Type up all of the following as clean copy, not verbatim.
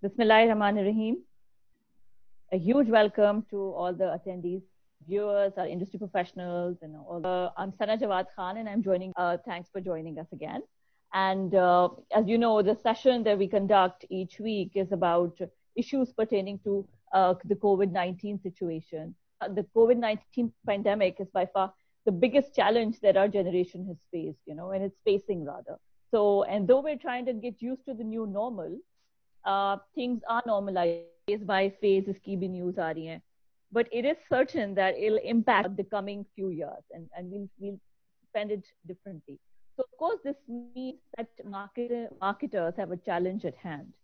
Bismillahirrahmanirrahim. A huge welcome to all the attendees, viewers, our industry professionals, and all. I'm Sana Jawad Khan, and I'm joining. Thanks for joining us again. And as you know, the session that we conduct each week is about issues pertaining to the COVID-19 situation. The COVID-19 pandemic is by far the biggest challenge that our generation has faced, and it's facing rather. So, and though we're trying to get used to the new normal, things are normalized phase by phase. Iski bhi news aa rahi hai. But it is certain that it'll impact the coming few years, and we'll spend it differently. So, of course, this means that marketers have a challenge at hand,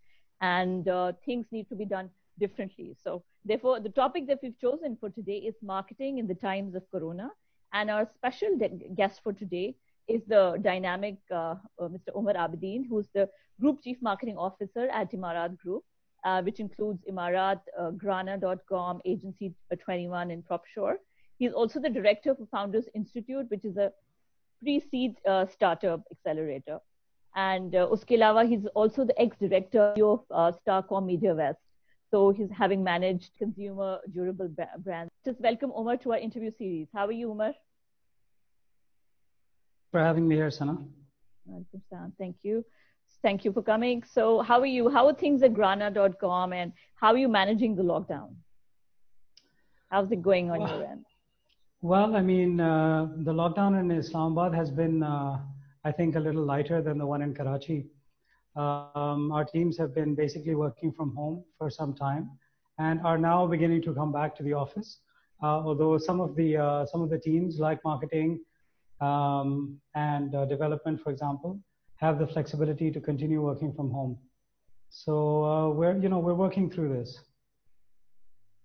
and things need to be done differently. So, therefore, the topic that we've chosen for today is marketing in the times of Corona, and our special guest for today is the dynamic Mr. Umar Abedin, who's the Group Chief Marketing Officer at Emarat Group, which includes Emarat, Grana.com, Agency 21, and PropSure. He's also the Director of Founders Institute, which is a pre-seed startup accelerator. And uske alawa, he's also the ex-director of Starcom Media West. So he's having managed consumer durable brands. Just welcome Umar to our interview series. How are you, Umar? For having me here, Sana. Thank you. Thank you for coming. So how are you? How are things at Grana.com, and how are you managing the lockdown? How's it going on your end? Well, I mean, the lockdown in Islamabad has been, I think, a little lighter than the one in Karachi. Our teams have been basically working from home for some time and are now beginning to come back to the office. Although some of the teams, like marketing and development, for example, have the flexibility to continue working from home. So we're working through this.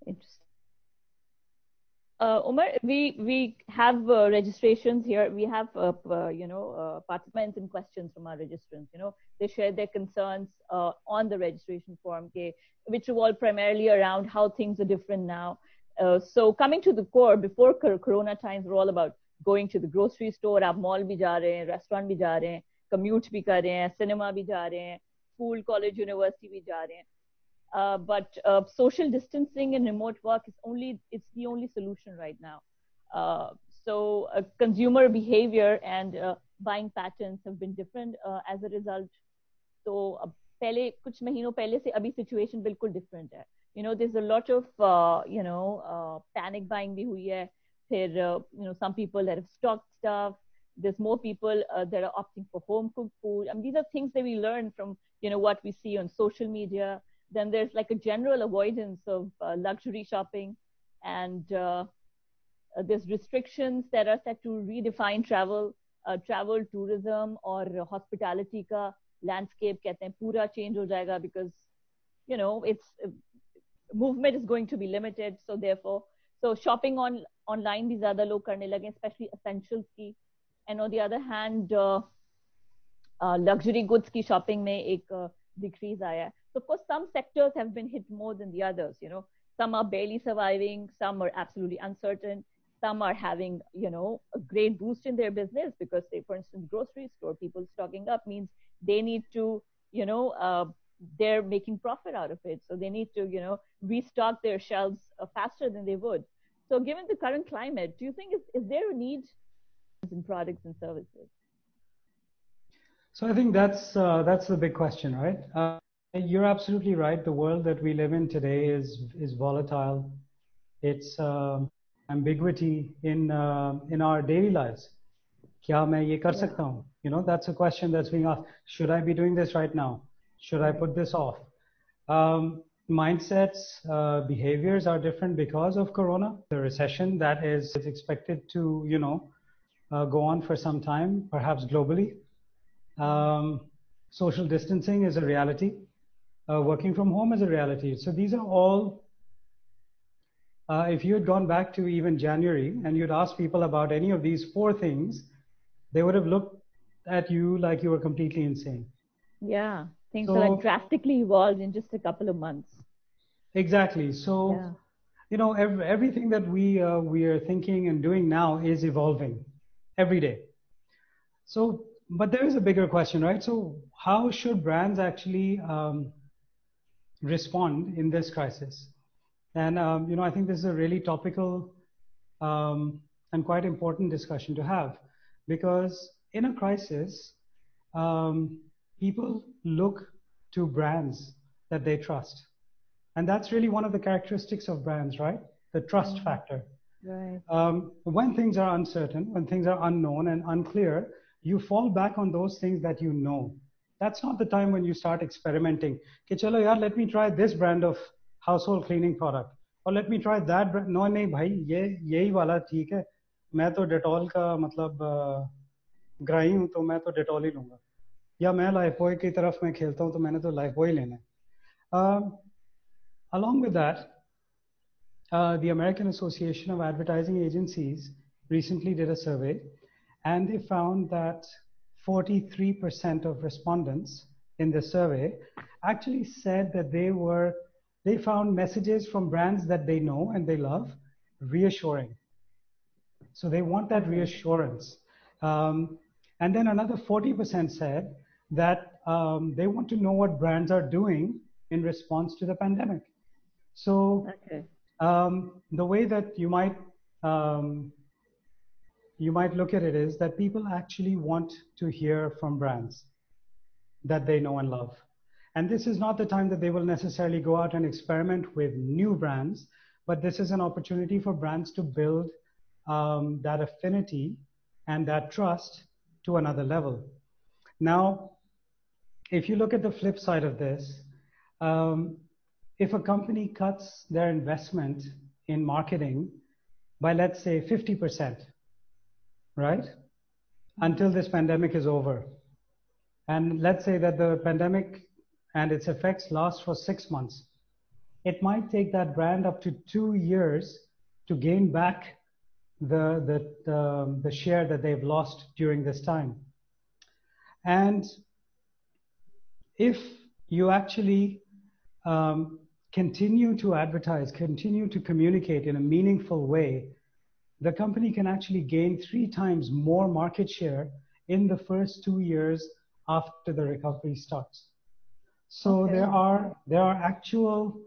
Interesting. Umar, we have registrations here. We have participants and questions from our registrants. They share their concerns on the registration form, which revolve primarily around how things are different now. So coming to the core, before Corona times were all about going to the grocery store, आप mall भी जा रहे हैं, restaurant भी जा रहे हैं, commute भी कर रहे हैं, cinema भी जा रहे हैं, school, college, university भी जा रहे हैं. But social distancing and remote work it's the only solution right now. So consumer behavior and buying patterns have been different as a result. So पहले कुछ महीनों पहले से अभी situation बिल्कुल different है. There's a lot of panic buying भी हुई है. There, some people that have stocked stuff. There's more people that are opting for home cooked food. I mean, these are things that we learn from, what we see on social media. Then there's like a general avoidance of luxury shopping, and there's restrictions that are set to redefine travel, tourism, or hospitality ka landscape. कहते हैं पूरा change हो जाएगा because, it's movement is going to be limited. So therefore, shopping online भी ज़्यादा लोग करने लगे, especially essentials की. And on the other hand, luxury goods की shopping में एक decrease आया है. So of course, some sectors have been hit more than the others. Some are barely surviving, some are absolutely uncertain, some are having, a great boost in their business because, say, for instance, grocery store, people stocking up means they need to, they're making profit out of it. So they need to, restock their shelves faster than they would. So given the current climate, do you think is there a need in products and services? So I think that's the big question, right? You're absolutely right. The world that we live in today is volatile. It's ambiguity in our daily lives. क्या मैं ये कर सकता हूँ? That's a question that's being asked. Should I be doing this right now? Should I put this off? Mindsets, behaviors are different because of Corona. The recession that is expected to, go on for some time, perhaps globally. Social distancing is a reality. Working from home is a reality. So these are all, if you had gone back to even January and you'd asked people about any of these four things, they would have looked at you like you were completely insane. Yeah, things are like drastically evolved in just a couple of months. Exactly. So, everything that we are thinking and doing now is evolving every day. So, but there is a bigger question, right? So how should brands actually respond in this crisis. And I think this is a really topical and quite important discussion to have, because in a crisis, people look to brands that they trust. And that's really one of the characteristics of brands, right? The trust factor. Right. When things are uncertain, when things are unknown and unclear, you fall back on those things that you know. That's not the time when you start experimenting. Ki chalo yaar, let me try this brand of household cleaning product, or let me try that brand. No, nahi bhai, yehi wala theek hai. मैं तो Dettol का मतलब ग्राही हूँ, तो मैं तो Dettol ही लूंगा, या मैं लाइफबॉय की तरफ मैं खेलता हूँ तो मैंने तो लाइफबॉय लेना है. Along with that, the American Association of Advertising Agencies recently did a survey, and they found that 43% of respondents in the survey actually said that they found messages from brands that they know and they love reassuring. So they want that reassurance. And then another 40% said that they want to know what brands are doing in response to the pandemic. So the way that you might look at it is that people actually want to hear from brands that they know and love. And this is not the time that they will necessarily go out and experiment with new brands, but this is an opportunity for brands to build that affinity and that trust to another level. Now, if you look at the flip side of this, if a company cuts their investment in marketing by, let's say, 50%, right, until this pandemic is over, and let's say that the pandemic and its effects last for 6 months, it might take that brand up to 2 years to gain back the share that they've lost during this time. And if you actually continue to advertise, continue to communicate in a meaningful way, the company can actually gain 3 times more market share in the first 2 years after the recovery starts. So there are actual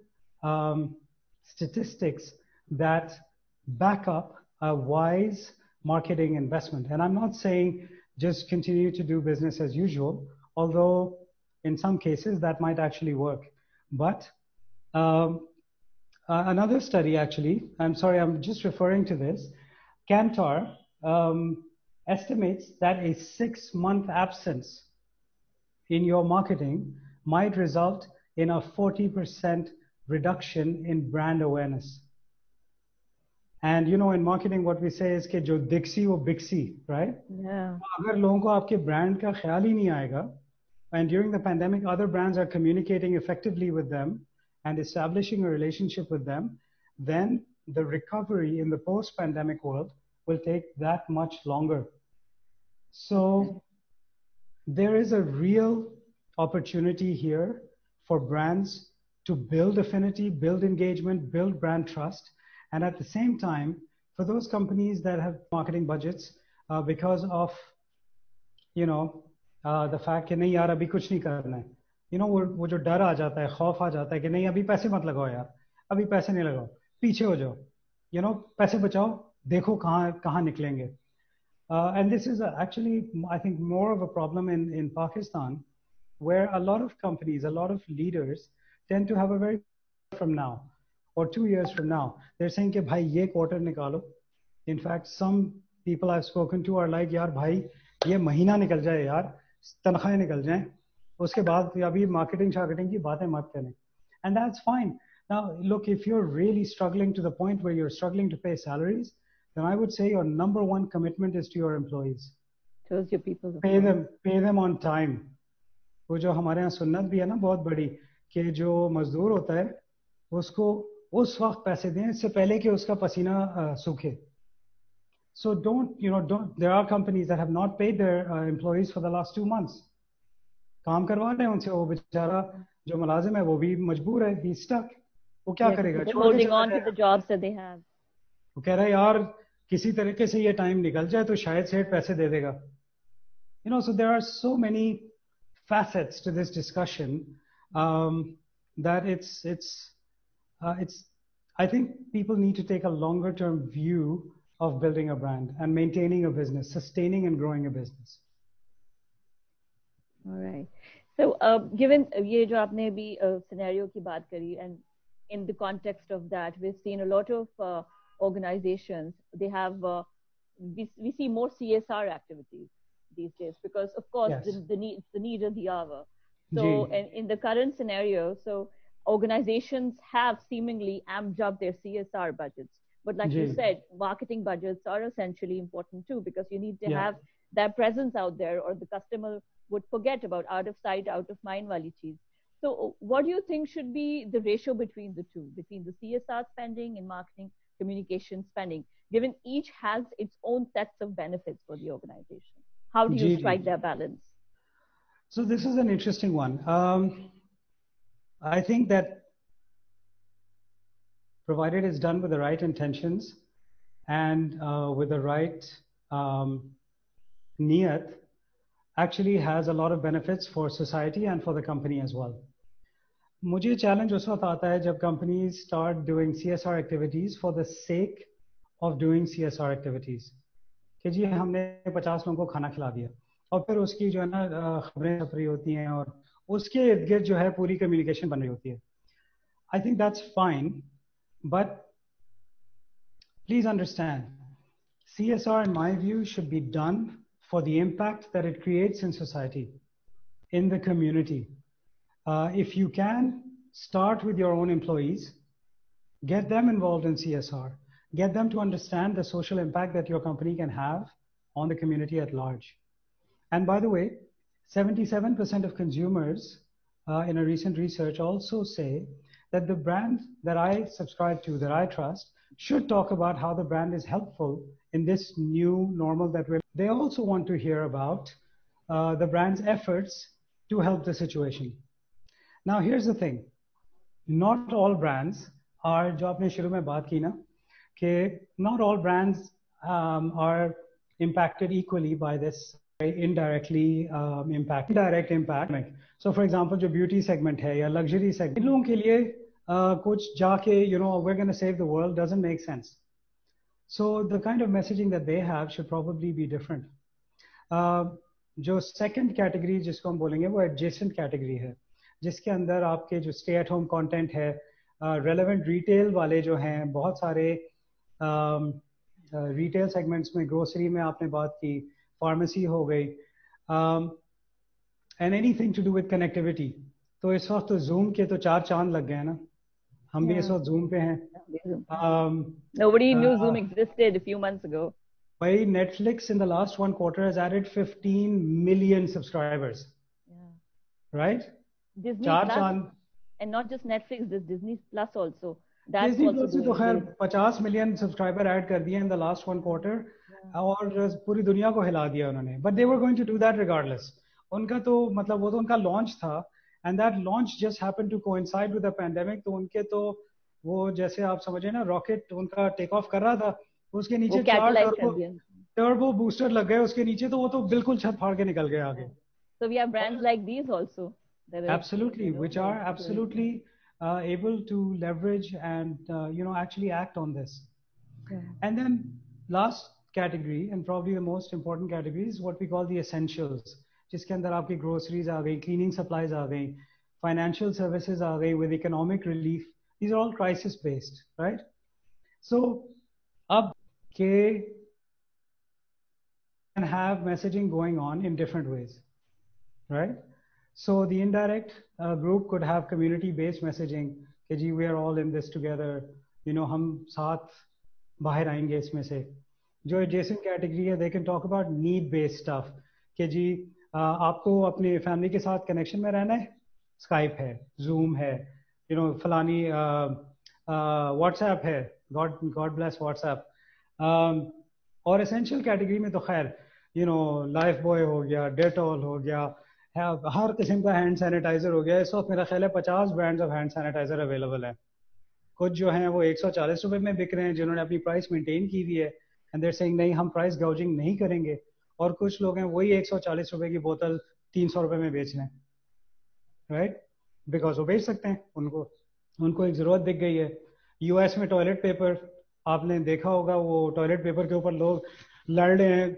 statistics that back up a wise marketing investment. And I'm not saying just continue to do business as usual, although in some cases that might actually work. But another study, actually, I'm sorry, I'm just referring to this, Kantar estimates that a 6-month absence in your marketing might result in a 40% reduction in brand awareness. And in marketing, what we say is that jo diksi wo biksi, right? Yeah. अगर लोगों को आपके brand का ख्याल ही नहीं आएगा, and during the pandemic, other brands are communicating effectively with them and establishing a relationship with them, then the recovery in the post-pandemic world will take that much longer. So there is a real opportunity here for brands to build affinity, build engagement, build brand trust. And at the same time, for those companies that have marketing budgets because of, the fact कि नहीं यार अभी कुछ नहीं करना है, वो जो डर आ जाता है, खौफ आ जाता है कि नहीं अभी पैसे मत लगाओ यार, अभी पैसे नहीं लगाओ, पीछे हो जाओ, पैसे बचाओ, देखो कहाँ निकलेंगे. And this is actually, I think, more of a problem in Pakistan, where a lot of companies, a lot of leaders tend to have a very from now or 2 years from now, they're saying कि भाई ये quarter निकालो. In fact, some people I've spoken to are like, यार भाई ये महीना निकल जाए यार, तनख्वाहें निकल जाएं, उसके बाद अभी marketing की बातें मत करें. And that's fine. Now, look, if you're really struggling to the point where you're struggling to pay salaries, then I would say your number one commitment is to your employees. Shows your people. Pay them on time. वो जो हमारे यहाँ सुन्नत भी है ना बहुत बड़ी, कि जो मजदूर होता है उसको उस वक्त पैसे दें इससे पहले कि उसका पसीना सूखे. So don't, there are companies that have not paid their employees for the last 2 months. काम करवा रहे हैं उनसे, वो बेचारा जो मुलाजिम है वो भी मजबूर है, he's stuck. वो क्या करेगा? Holding on to the jobs that they have. वो कह रहा है यार किसी तरीके से ये टाइम निकल जाए तो शायद सेठ पैसे दे देगा. So there are so many facets to this discussion. that it's I think people need to take a longer term view of building a brand and maintaining a business, sustaining and growing a business. All right. So, given ये जो आपने अभी scenario की बात करी, and in the context of that, we've seen a lot of organizations. They have we see more CSR activities these days because, of course, Yes. the need of the hour. So, and in the current scenario, so organizations have seemingly amped up their CSR budgets. But like you said, marketing budgets are essentially important too because you need to have that presence out there, or the customer would forget about out of sight, out of mind wali cheez. So what do you think should be the ratio between the two, between the CSR spending and marketing communication spending, given each has its own sets of benefits for the organization? How do you strike that balance? So this is an interesting one. I think that provided it's done with the right intentions and with the right niyat, actually has a lot of benefits for society and for the company as well. मुझे challenge उस वक्त आता है जब companies start doing CSR activities for the sake of doing CSR activities. कि जी हमने 50 लोगों को खाना खिला दिया और फिर उसकी जो है ना खबरें छप रही होती हैं और उसके इर्द गिर्द जो है पूरी कम्युनिकेशन बन रही होती है. I think that's fine, but please understand, CSR in my view should be done for the impact that it creates in society, in the community. If you can, start with your own employees, get them involved in CSR, get them to understand the social impact that your company can have on the community at large. And by the way, 77% of consumers in a recent research also say that the brand that I subscribe to, that I trust, should talk about how the brand is helpful in this new normal that we're. They also want to hear about the brand's efforts to help the situation. Now, here's the thing. Not all brands are, जो आपने शुरू में बात की ना, कि not all brands are impacted equally by this indirectly indirect impact. So, for example, जो beauty segment है या luxury segment, इन लोगों के लिए कुछ जाके, you know, we're going to save the world doesn't make sense. So the kind of messaging that they have should probably be different. जो second category जिसको हम बोलेंगे वो adjacent category है, जिसके अंदर आपके जो stay at home content है, relevant retail वाले जो हैं, बहुत सारे retail segments में, grocery में आपने बात की, pharmacy हो गई, and anything to do with connectivity. तो इस वक्त तो Zoom के तो 4 चांद लग गए हैं ना, हम भी इस वक्त Zoom पे हैं. Nobody knew Zoom existed a few months ago. By Netflix in the last 1 quarter has added 15 million subscribers. Yeah. Right? Disney Plus, and not just Netflix, there's Disney Plus also. That's Disney also Plus तो खैर 50 million subscriber add कर दिए in the last 1 quarter. और पूरी दुनिया को हिला दिया उन्होंने. But they were going to do that regardless. उनका तो मतलब वो तो उनका launch था, and that launch just happened to coincide with the pandemic. तो उनके तो वो जैसे आप समझे ना, rocket उनका take off कर रहा था, उसके नीचे 4 turbo booster लग गए उसके नीचे, तो वो तो बिल्कुल छत फाड़ के निकल गए आगे. So we have brands like these also. Absolutely, which are absolutely able to leverage and actually act on this. Yeah. And then last category, and probably the most important category, is what we call the essentials. जिसके अंदर आपकी groceries आ गई, cleaning supplies आ गई, financial services आ गई with economic relief. These are all crisis based, right? So अब के can have messaging going on in different ways, right? So the indirect group could have community-based messaging. कि जी we are all in this together. You know हम साथ बाहर आएंगे इसमें से. जो adjacent category है, they can talk about need-based stuff. कि जी आपको अपने family के साथ connection में रहना है, Skype है, Zoom है, you know फलानी WhatsApp है. God bless WhatsApp. और essential category में तो खैर you know Lifebuoy हो गया, Dettol हो गया, हर किस्म का हैंड सैनिटाइजर हो गया. इस वक्त मेरा ख्याल है 50 brands of hand sanitizer available है. कुछ जो हैं वो 140 रुपए में बिक रहे हैं जिन्होंने अपनी प्राइस मेंटेन की हुई है, एंड देयर सेइंग नहीं हम प्राइस गाउजिंग नहीं करेंगे. और कुछ लोग हैं वही 140 रुपए की बोतल 300 रुपए में बेच रहे हैं, राइट? बिकॉज वो बेच सकते हैं, उनको एक ज़रूरत दिख गई है। यूएस में टॉयलेट पेपर आपने देखा होगा, वो टॉयलेट पेपर के ऊपर लोग लड़ रहे हैं।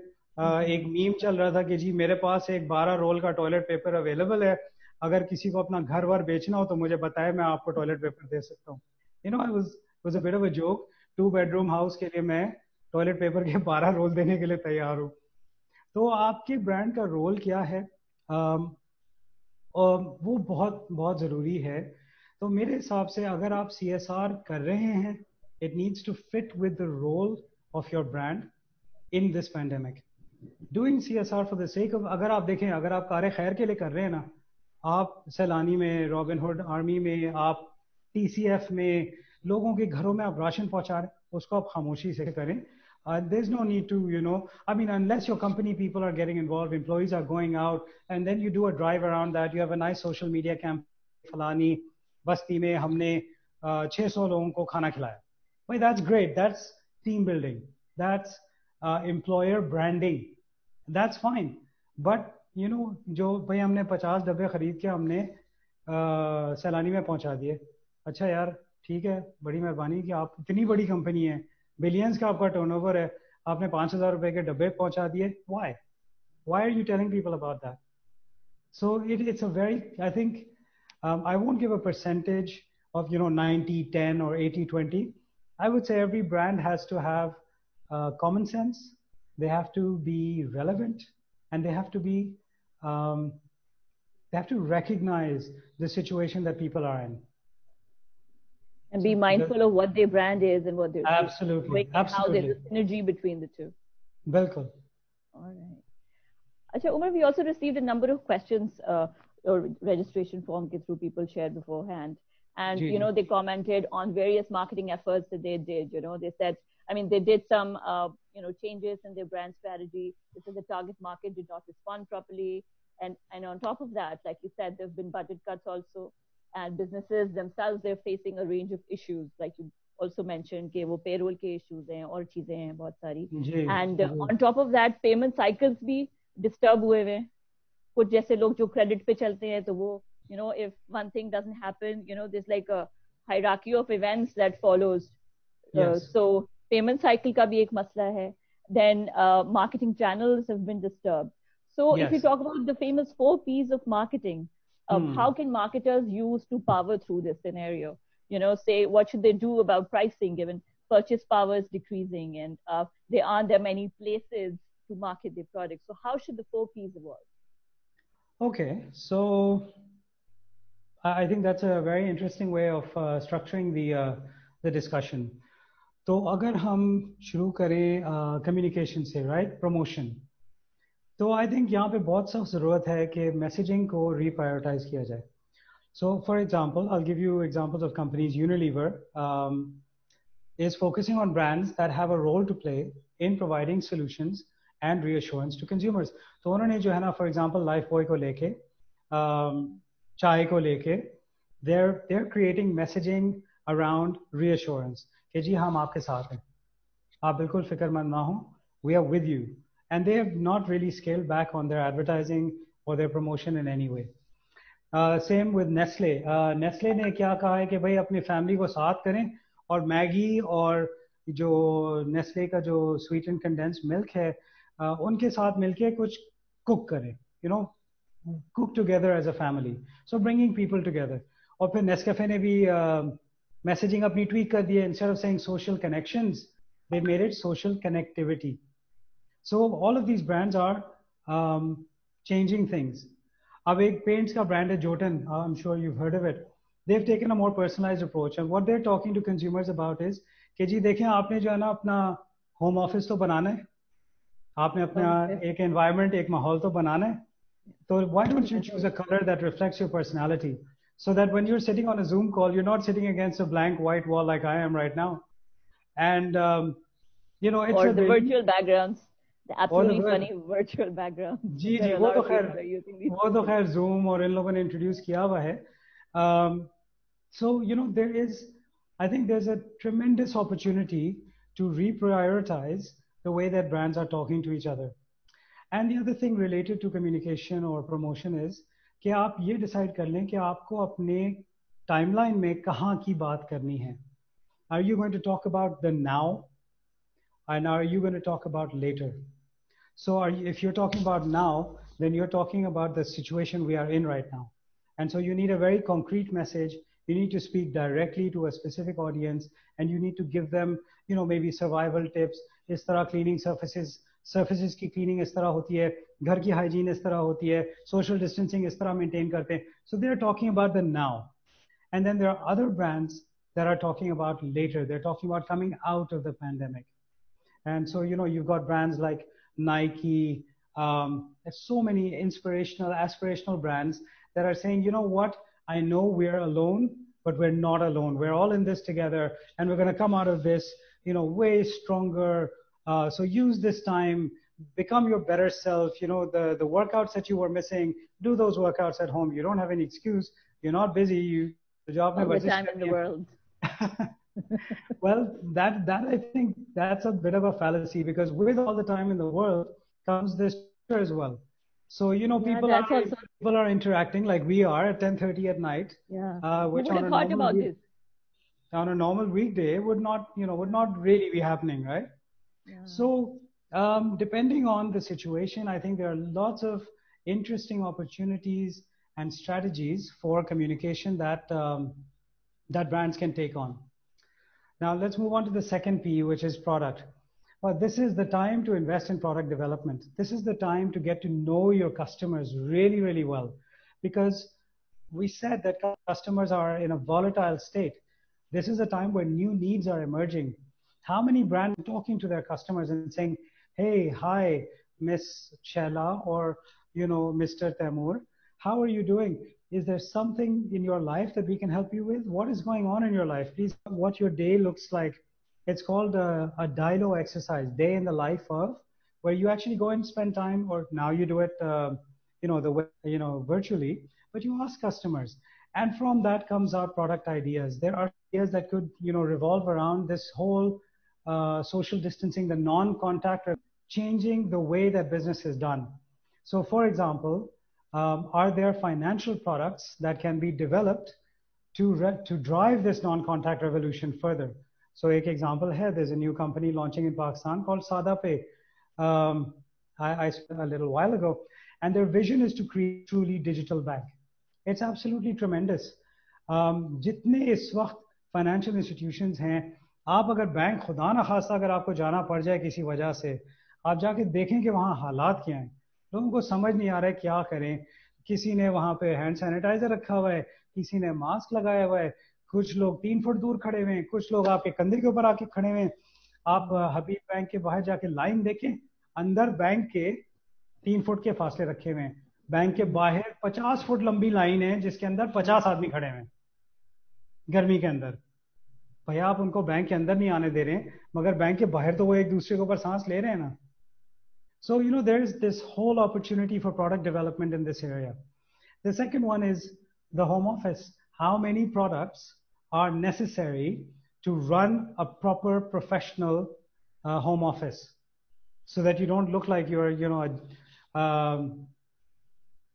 एक मीम चल रहा था कि जी मेरे पास एक 12 रोल का टॉयलेट पेपर अवेलेबल है, अगर किसी को अपना घर वर बेचना हो तो मुझे बताए, मैं आपको टॉयलेट पेपर दे सकता हूँ। You know, I was a bit of a joke. 2 bedroom house के लिए मैं टॉयलेट पेपर के 12 रोल देने के लिए तैयार हूँ। तो आपके ब्रांड का रोल क्या है, और वो बहुत बहुत ज़रूरी है। तो मेरे हिसाब से अगर आप CSR कर रहे हैं, it needs to fit with the role of your brand in this pandemic. Doing CSR for the sake of, अगर आप देखें, अगर आप कार खैर के लिए कर रहे हैं ना, आप सैलानी में, रॉबिनहुड आर्मी में, आप TCF में, लोगों के घरों में आप राशन पहुंचा रहे हैं, उसको आप खामोशी से करें। There's no need to, I mean, unless your company people are getting involved, employees are going out, and then you do a drive around that, you have a nice social media campaign, फलानी बस्ती में हमने 600 लोगों को खाना खिलाया. Well, that's great. That's team building. That's employer branding. That's fine. But, जो भाई हमने 50 डब्बे खरीद के हमने सैलानी में पहुंचा दिए, अच्छा यार ठीक है, बड़ी मेहरबानी कि आप इतनी बड़ी कंपनी है, बिलियंस का आपका टर्नओवर है, आपने 5,000 रुपए के डब्बे पहुंचा दिए. Why are you telling people about that? So it's a very, I think, I won't give a percentage of 90-10 or 80-20. I would say every brand has to have common sense, they have to be relevant, and they have to recognize the situation that people are in. And be mindful of what their brand is and what they're Absolutely. doing, and how there's a synergy between the two. Bilkul. All right. Acha, Umar, we also received a number of questions or registration form through people shared beforehand. And, they commented on various marketing efforts that they did. They said, they did some, changes in their brand strategy. They said the target market did not respond properly. And on top of that, like you said, there have been budget cuts also. And businesses themselves, they're facing a range of issues. Like you also mentioned, कि वो payroll के issues हैं और चीजें हैं बहुत सारी. And on top of that, payment cycles भी disturb हुए हैं. कुछ जैसे लोग जो credit पे चलते हैं, तो वो, if one thing doesn't happen, there's like a hierarchy of events that follows. Yes. So payment cycle का भी एक मसला है. Then marketing channels have been disturbed. So yes. If you talk about the famous 4 P's of marketing, how can marketers use to power through this scenario? Say, what should they do about pricing given purchase power is decreasing and there aren't that many places to market their products? So how should the 4 P's evolve? Okay, so I think that's a very interesting way of structuring the discussion. तो अगर हम शुरू करें communication से, right, promotion, तो I think यहाँ पे बहुत सख्त ज़रूरत है कि मैसेजिंग को रीप्रायोरिटाइज किया जाए. So for example, I give you examples of companies. Unilever is focusing on brands that have a role to play in providing solutions and reassurance to consumers. तो उन्होंने जो है ना, फॉर एग्जांपल लाइफ बॉय को लेके, चाय को लेके, they're creating messaging around reassurance कि जी हम आपके साथ हैं, आप बिल्कुल फिक्रमंद ना हो, we are with you. And they have not really scaled back on their advertising or their promotion in any way. Same with Nestle. Nestle ने क्या कहा है कि भाई अपनी फैमिली को साथ करें और मैगी और जो Nestle का जो स्वीट एंड कंडेंस्ड मिल्क है, उनके साथ मिलके कुछ कुक करें, cook together as a family. So bringing people together. और फिर Nescafe ने भी मैसेजिंग अपनी ट्वीक कर दी है. Instead of saying social connections, they made it social connectivity. So all of these brands are changing things. अब एक paints का brand है Jotun. I'm sure you've heard of it. They've taken a more personalized approach, and what they're talking to consumers about is कि जी देखें, आपने जो है ना अपना home office तो बनाना है, आपने अपना एक environment, एक माहौल तो बनाना है, तो why don't you choose a color that reflects your personality, so that when you're sitting on a Zoom call, you're not sitting against a blank white wall like I am right now. And it's or a the virtual backgrounds. The absolutely funny virtual background. जी वो तो खैर Zoom और इन लोगों ने introduce किया हुआ है. So I think there's a tremendous opportunity to reprioritize the way that brands are talking to each other. And the other thing related to communication or promotion is कि आप ये डिसाइड कर लें कि आपको अपने टाइमलाइन में कहाँ की बात करनी है. Are you going to talk about the now, and are you going to talk about later? So if you're talking about now, then you're talking about the situation we are in right now. And so you need a very concrete message. You need to speak directly to a specific audience, and you need to give them, maybe survival tips. इस तरह cleaning surfaces की cleaning इस तरह होती है, घर की hygiene इस तरह होती है, social distancing इस तरह maintain करते हैं. So they're talking about the now. And then there are other brands that are talking about later. They're talking about coming out of the pandemic. And so, you've got brands like Nike, there's so many inspirational, aspirational brands that are saying, you know what, I know we're alone, but we're not alone. We're all in this together, and we're going to come out of this, way stronger. So use this time, become your better self. The workouts that you were missing, do those workouts at home. You don't have any excuse. You're not busy. The job all the time in the world. Well, that I think that's a bit of a fallacy, because with all the time in the world comes this pressure as well. So people are interacting like we are at 10:30 at night. Yeah. Which Who would have thought about this? On a normal weekday would not really be happening, right? Yeah. So depending on the situation, I think there are lots of interesting opportunities and strategies for communication that that brands can take on. Now let's move on to the second P, which is product. Well, this is the time to invest in product development. This is the time to get to know your customers really, really well, because we said that customers are in a volatile state. This is a time where new needs are emerging. How many brands are talking to their customers and saying, hey, hi, Miss Chela, or Mr. Taimur, how are you doing? Is there something in your life that we can help you with? What is going on in your life? Please, what your day looks like. It's called a DILO exercise, day in the life of, where you actually go and spend time, or now you do it, virtually, but you ask customers. And from that comes out product ideas. There are ideas that could, revolve around this whole social distancing, the non-contact, changing the way that business is done. So for example, are there financial products that can be developed to drive this non-contact revolution further? So एक example है, there's a new company launching in Pakistan called SadaPay. I spent a little while ago, and their vision is to create a truly digital bank. It's absolutely tremendous. जितने इस वक्त financial institutions हैं, आप अगर bank खुदा ना खास्ता अगर आपको जाना पड़ जाए किसी वजह से, आप जाके देखें कि वहाँ हालात क्या हैं. लोगों को समझ नहीं आ रहा है क्या करें. किसी ने वहां पे हैंड सैनिटाइजर रखा हुआ है, किसी ने मास्क लगाया हुआ है, कुछ लोग 3 फुट दूर खड़े हुए हैं, कुछ लोग आपके कंधे के ऊपर आके खड़े हुए हैं. आप हबीब बैंक के बाहर जाके लाइन देखें, अंदर बैंक के 3 फुट के फासले रखे हुए हैं. बैंक के बाहर 50 फुट लंबी लाइन है जिसके अंदर 50 आदमी खड़े हुए हैं गर्मी के अंदर. भैया आप उनको बैंक के अंदर नहीं आने दे रहे हैं, मगर बैंक के बाहर तो वो एक दूसरे के ऊपर सांस ले रहे हैं ना. So, there is this whole opportunity for product development in this area. The second one is the home office. How many products are necessary to run a proper professional home office, so that you don't look like you're, a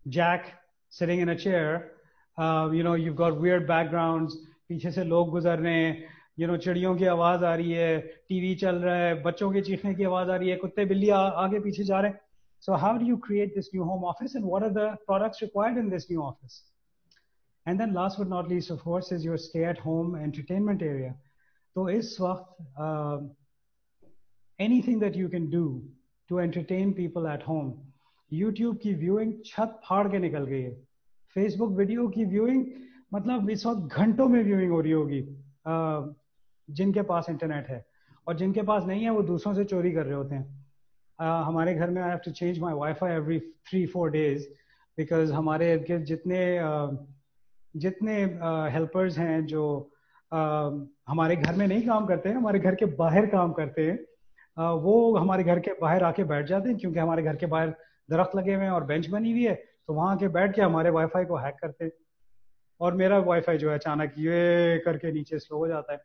Jack sitting in a chair. You've got weird backgrounds. पीछे से लोग गुजर रहे हैं. चिड़ियों की आवाज आ रही है, टीवी चल रहा है, बच्चों के चीखने की आवाज आ रही है, कुत्ते बिल्ली आगे पीछे जा रहे हैं. So how do you create this new home office, and what are the products required in this new office? And then last but not least, of course, is your stay-at-home entertainment area. So इस वक्त anything that you can do to entertain people at home. YouTube की viewing छत फाड़ के निकल गई है. Facebook video की viewing मतलब इस वक्त घंटों में viewing हो रही होगी. जिनके पास इंटरनेट है, और जिनके पास नहीं है वो दूसरों से चोरी कर रहे होते हैं. हमारे घर में I have to change my Wi-Fi every 3-4 days, because हमारे इर्द-गिर्द जितने हेल्पर्स हैं जो हमारे घर में नहीं काम करते हैं, हमारे घर के बाहर काम करते हैं, वो हमारे घर के बाहर आके बैठ जाते हैं, क्योंकि हमारे घर के बाहर दरख्त लगे हुए हैं और बेंच बनी हुई है, तो वहां आके बैठ के हमारे वाईफाई को हैक करते हैं, और मेरा वाईफाई जो है अचानक ये करके नीचे स्लो हो जाता है.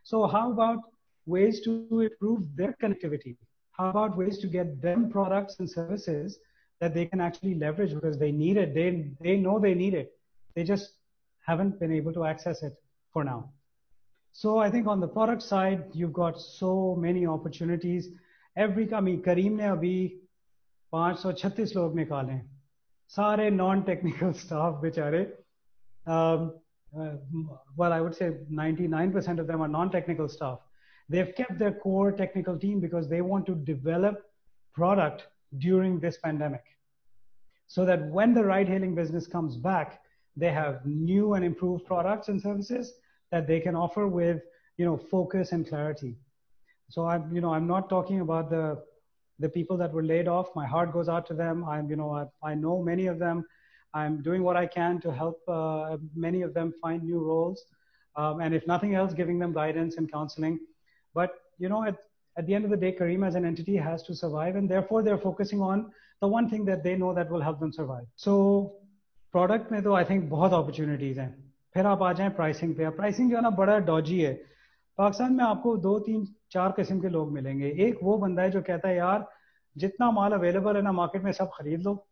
So how about ways to improve their connectivity? How about ways to get them products and services that they can actually leverage because they need it. They know they need it. They just haven't been able to access it for now. So I think on the product side, you've got so many opportunities. Kareem ने अभी 536 लोग निकाले हैं, सारे non-technical staff बेचारे. Well, I would say 99% of them are non-technical staff. They've kept their core technical team because they want to develop product during this pandemic, so that when the ride-hailing business comes back, they have new and improved products and services that they can offer with, focus and clarity. So I'm not talking about the people that were laid off. My heart goes out to them. I know many of them. I'm doing what I can to help many of them find new roles, and if nothing else, giving them guidance and counseling. But at the end of the day, Careem as an entity has to survive, and therefore they're focusing on the one thing that they know that will help them survive. So product में तो I think बहुत opportunities हैं. फिर आप आ जाएं pricing पे. Pricing जो है ना बड़ा dodgy है. पाकिस्तान में आपको 2, 3, 4 किस्म के लोग मिलेंगे. एक वो बंदा है जो कहता है यार जितना माल अवेलेबल है ना मार्केट में सब खरीद लो,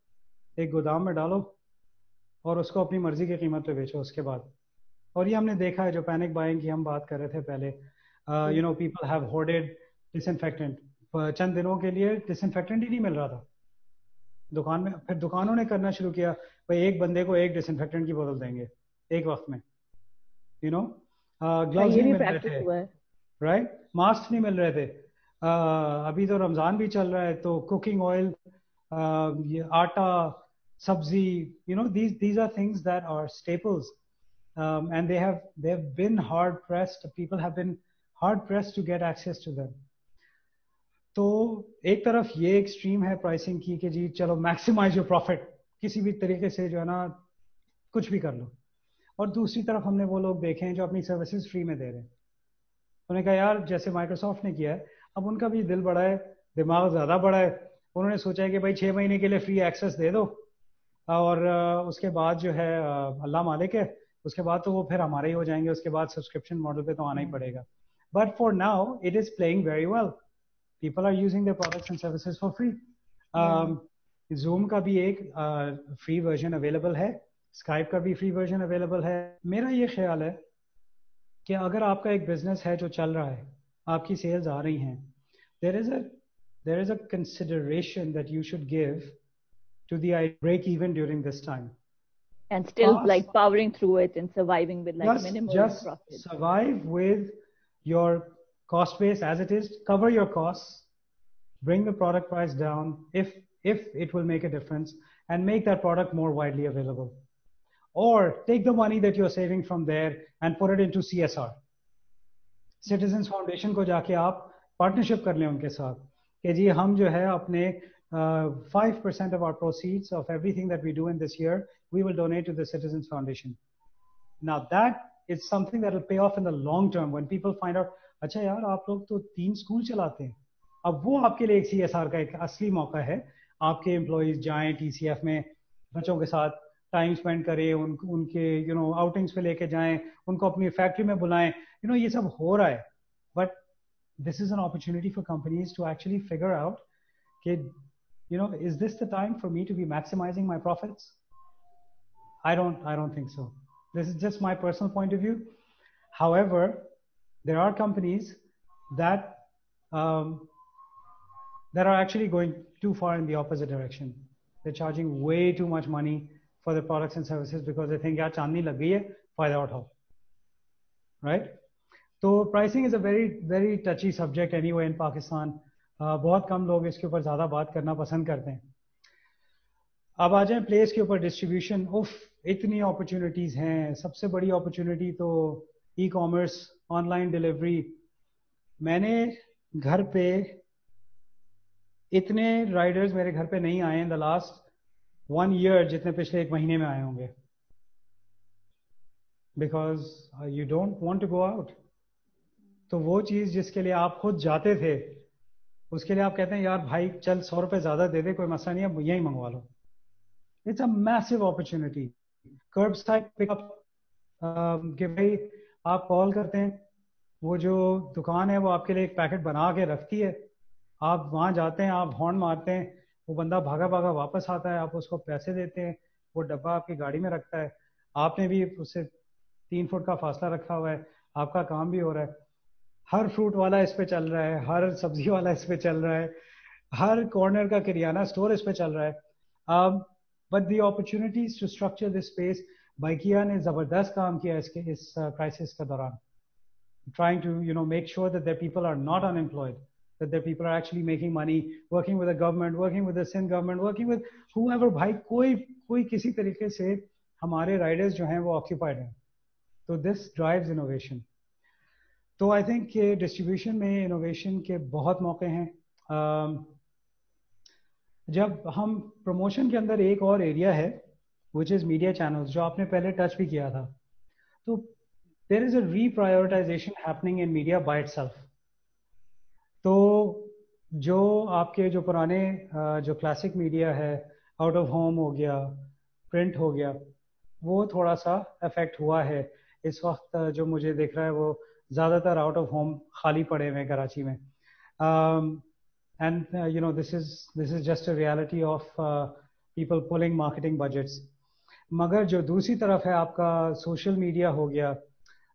एक गोदाम में डालो और उसको अपनी मर्जी की कीमत पे बेचो उसके बाद. और ये हमने देखा है, जो पैनिक बाइंग की हम बात कर रहे थे पहले. People have hoarded disinfectant. चंद दिनों के लिए डिसइंफेक्टेंट ही नहीं मिल रहा था दुकान में. फिर दुकानों ने करना शुरू किया, भाई एक बंदे को एक डिसइंफेक्टेंट की बोतल देंगे एक वक्त में. ग्लव्स नहीं मिल रहे थे, राइट, मास्क नहीं मिल रहे थे. अभी तो रमजान भी चल रहा है, तो कुकिंग ऑयल, आटा, sabzi, these are things that are staples, and they've been hard pressed. People have been hard pressed to get access to them. तो एक तरफ ये एक्सट्रीम है प्राइसिंग की कि जी चलो मैक्सिमाइज योर प्रॉफिट, किसी भी तरीके से जो है ना कुछ भी कर लो. और दूसरी तरफ हमने वो लोग देखे हैं जो अपनी सर्विसेज फ्री में दे रहे हैं. उन्होंने कहा यार जैसे माइक्रोसॉफ्ट ने किया है, अब उनका भी दिल बड़ा है, दिमाग ज़्यादा बड़ा है. उन्होंने सोचा है कि भाई 6 महीने के लिए फ्री एक्सेस दे दो और उसके बाद जो है अल्लाह मालिक है, उसके बाद तो वो फिर हमारे ही हो जाएंगे. उसके बाद सब्सक्रिप्शन मॉडल पे तो आना ही पड़ेगा. But for now it is playing very well. People are using their products and services for free. Zoom का भी एक free version available है, Skype का भी free version available है. मेरा ये ख्याल है कि अगर आपका एक business है जो चल रहा है, आपकी sales आ रही हैं, there is a consideration that you should give to the break even during this time. And still like powering through it and surviving with like minimal profit. Just survive with your cost base as it is, cover your costs, bring the product price down if it will make a difference, and make that product more widely available. Or take the money that you're saving from there and put it into CSR. Citizens Foundation को जाके आप partnership कर लें उनके साथ कि जी हम जो है अपने 5% of our proceeds of everything that we do in this year, we will donate to the Citizens Foundation. Now that is something that will pay off in the long term when people find out, अच्छा यार आप लोग तो 3 school चलाते हैं. अब वो आपके लिए एक CSR का एक असली मौका है. आपके एम्प्लॉइज जाएं TCF में, बच्चों के साथ टाइम स्पेंड करें, उनके आउटिंग्स पे लेके जाएं, उनको अपनी फैक्ट्री में बुलाएं. ये सब हो रहा है. But this is an opportunity for companies to actually figure out कि is this the time for me to be maximizing my profits? I don't think so. This is just my personal point of view. However, there are companies that are actually going too far in the opposite direction. They're charging way too much money for their products and services because they think, yaar chandni lag gayi hai, fayda uthao. Right? So pricing is a very, very touchy subject anyway in Pakistan. बहुत कम लोग इसके ऊपर ज़्यादा बात करना पसंद करते हैं. अब आ जाएं प्लेस के ऊपर, डिस्ट्रीब्यूशन. इतनी अपॉर्चुनिटीज़ हैं. सबसे बड़ी अपॉर्चुनिटी तो ई-कॉमर्स, ऑनलाइन डिलीवरी. मैंने घर पे इतने राइडर्स मेरे घर पे नहीं आए इन द लास्ट 1 year जितने पिछले 1 महीने में आए होंगे. Because you don't want to go out. तो वो चीज़ जिसके लिए आप खुद जाते थे, उसके लिए आप कहते हैं यार भाई चल 100 रुपये ज़्यादा दे दे, कोई मसला नहीं है, यहीं मंगवा लो. It's a massive opportunity. Curb side pickup, कि भाई आप कॉल करते हैं, वो जो दुकान है वो आपके लिए एक पैकेट बना के रखती है, आप वहाँ जाते हैं, आप हॉर्न मारते हैं, वो बंदा भागा भागा वापस आता है, आप उसको पैसे देते हैं, वो डब्बा आपकी गाड़ी में रखता है, आपने भी उससे 3 फुट का फासला रखा हुआ है, आपका काम भी हो रहा है। हर फ्रूट वाला इस पे चल रहा है, हर सब्जी वाला इस पे चल रहा है, हर कॉर्नर का किरियाना स्टोर इस पे चल रहा है। But the opportunities to structure this space, Bykea ने जबरदस्त काम किया इस क्राइसिस के दौरान, trying to make sure that their people are not unemployed, that their people are actually making money, working with the government, working with the Sindh government, working with whoever. भाई कोई किसी तरीके से हमारे राइडर्स जो हैं वो ऑक्यूपाइड हैं, तो दिस ड्राइव्स इनोवेशन। तो आई थिंक कि डिस्ट्रीब्यूशन में इनोवेशन के बहुत मौके हैं। जब हम प्रमोशन के अंदर एक और एरिया है विच इज़ मीडिया चैनल्स, जो आपने पहले टच भी किया था, तो there is a reprioritization happening in media by itself. तो जो आपके जो पुराने जो क्लासिक मीडिया है, आउट ऑफ होम हो गया, प्रिंट हो गया, वो थोड़ा सा अफेक्ट हुआ है इस वक्त। जो मुझे दिख रहा है वो ज़्यादातर आउट ऑफ होम खाली पड़े हुए हैं कराची में। And this is just a reality of people pulling marketing budgets. मगर जो दूसरी तरफ है, आपका सोशल मीडिया हो गया,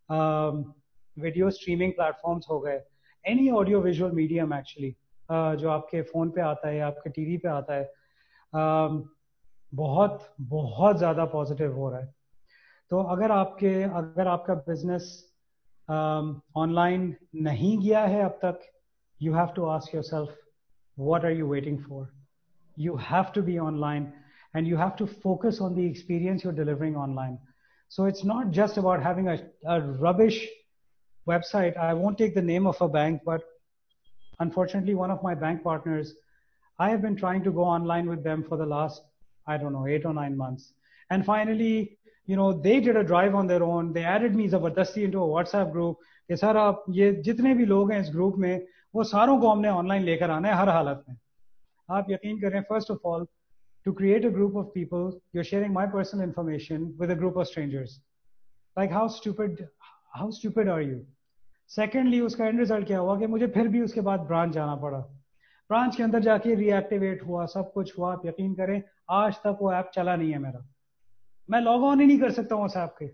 वीडियो स्ट्रीमिंग प्लेटफॉर्म्स हो गए, any audio visual medium actually जो आपके फ़ोन पे आता है, आपके टीवी पे आता है, बहुत बहुत ज़्यादा पॉजिटिव हो रहा है। तो अगर आपका बिजनेस ऑनलाइन नहीं गया है अब तक, you have to ask yourself what are you waiting for. You have to be online and you have to focus on the experience you're delivering online. So it's not just about having a rubbish website. I won't take the name of a bank, but unfortunately one of my bank partners, I have been trying to go online with them for the last, I don't know, 8 or 9 months. And finally, they did a drive on their own. They added me zabardasti into a WhatsApp group. कि sir आप ये जितने भी लोग हैं इस group में, वो सारों को हमने ऑनलाइन लेकर आना है हर हालत में। आप यकीन करें, first of all, to create a group of people, you're sharing my personal information with a group of strangers. Like how stupid are you? Secondly, उसका एंड रिजल्ट क्या हुआ कि मुझे फिर भी उसके बाद ब्रांच जाना पड़ा। ब्रांच के अंदर जाके रीएक्टिवेट हुआ, सब कुछ हुआ। आप यकीन करें, आज तक वो ऐप चला नहीं है मेरा, मैं लॉग ऑन ही नहीं कर सकता हूँ उस ऐप के।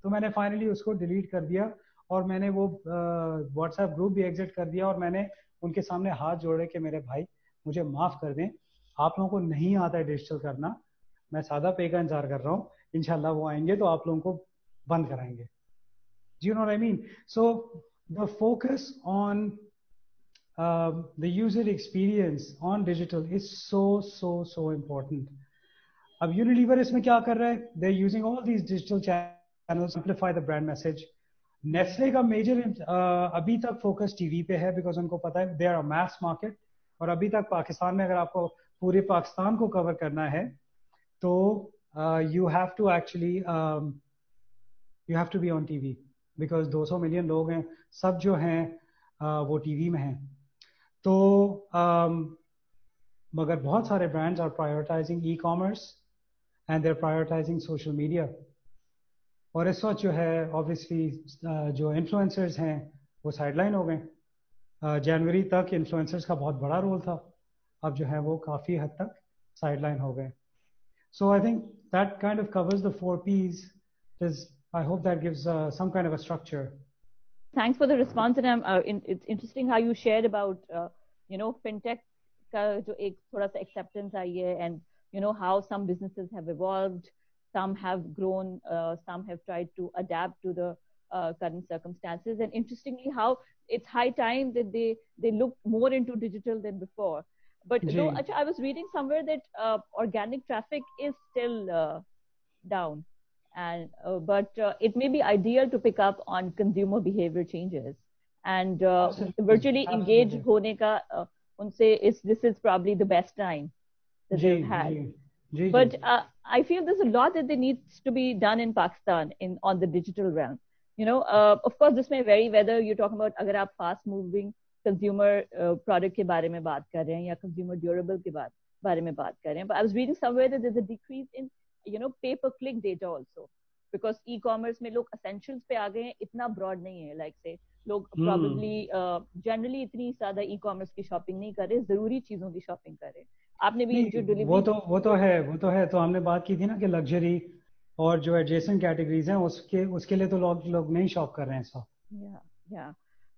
तो मैंने फाइनली उसको डिलीट कर दिया और मैंने वो व्हाट्सएप ग्रुप भी एग्जिट कर दिया और मैंने उनके सामने हाथ जोड़े कि मेरे भाई मुझे माफ़ कर दें, आप लोगों को नहीं आता है डिजिटल करना, मैं सादा पे का इंतजार कर रहा हूँ, इंशाल्लाह वो आएंगे तो आप लोगों को बंद कराएंगे। Do you know what I mean? So the focus on the user experience on digital is so important. अब यूनिलीवर इसमें क्या कर रहा है? They're using all these digital channels to amplify the brand message. Nestle का major अभी तक focus TV पे है, बिकॉज उनको पता है they are a mass market. और अभी तक पाकिस्तान में अगर आपको पूरे पाकिस्तान को कवर करना है तो you have to actually you have to be on TV, because 200 million लोग हैं, सब जो हैं वो टीवी में हैं। तो मगर बहुत सारे brands are prioritising e commerce and they are prioritising social media. और इस वक्त जो है ऑब्वियसली जो इन्फ्लुएंसर्स हैं वो साइडलाइन हो गए। जनवरी तक इन्फ्लुएंसर्स का बहुत बड़ा रोल था, अब जो है वो काफ़ी हद तक साइडलाइन हो गए। So I think that kind of covers the 4 Ps. I hope that gives some kind of a structure. Thanks for the response, and it's interesting how you shared about fintech का जो एक थोड़ा सा acceptance आई है, and how some businesses have evolved, some have grown, some have tried to adapt to the current circumstances, and interestingly how it's high time that they look more into digital than before. But though, I was reading somewhere that organic traffic is still down, and but it may be ideal to pick up on consumer behavior changes and virtually engage होने का उनसे this is probably the best time that they've had. But I feel there's a lot that needs to be done in Pakistan on the digital realm. Of course, this may vary whether you're talking about अगर आप fast moving consumer product के बारे में बात कर रहे हैं या कंज्यूमर ड्यूरेबल के बारे में बात कर रहे हैं। But I was reading somewhere that there's a decrease in pay per click data also, because e-commerce में लोग essentials पे आ गए हैं, इतना broad नहीं है। Like say लोग probably generally इतनी ज़्यादा e-commerce की शॉपिंग नहीं कर रहे, ज़रूरी चीज़ों की शॉपिंग कर रहे हैं। आपने भी जो नहीं, डिलीवरी वो तो है। तो हमने बात की थी ना कि लग्जरी और जो एडजेसेंट कैटेगरीज हैं उसके लिए तो लोग लोग नहीं शॉप कर रहे हैं सब। Yeah, yeah.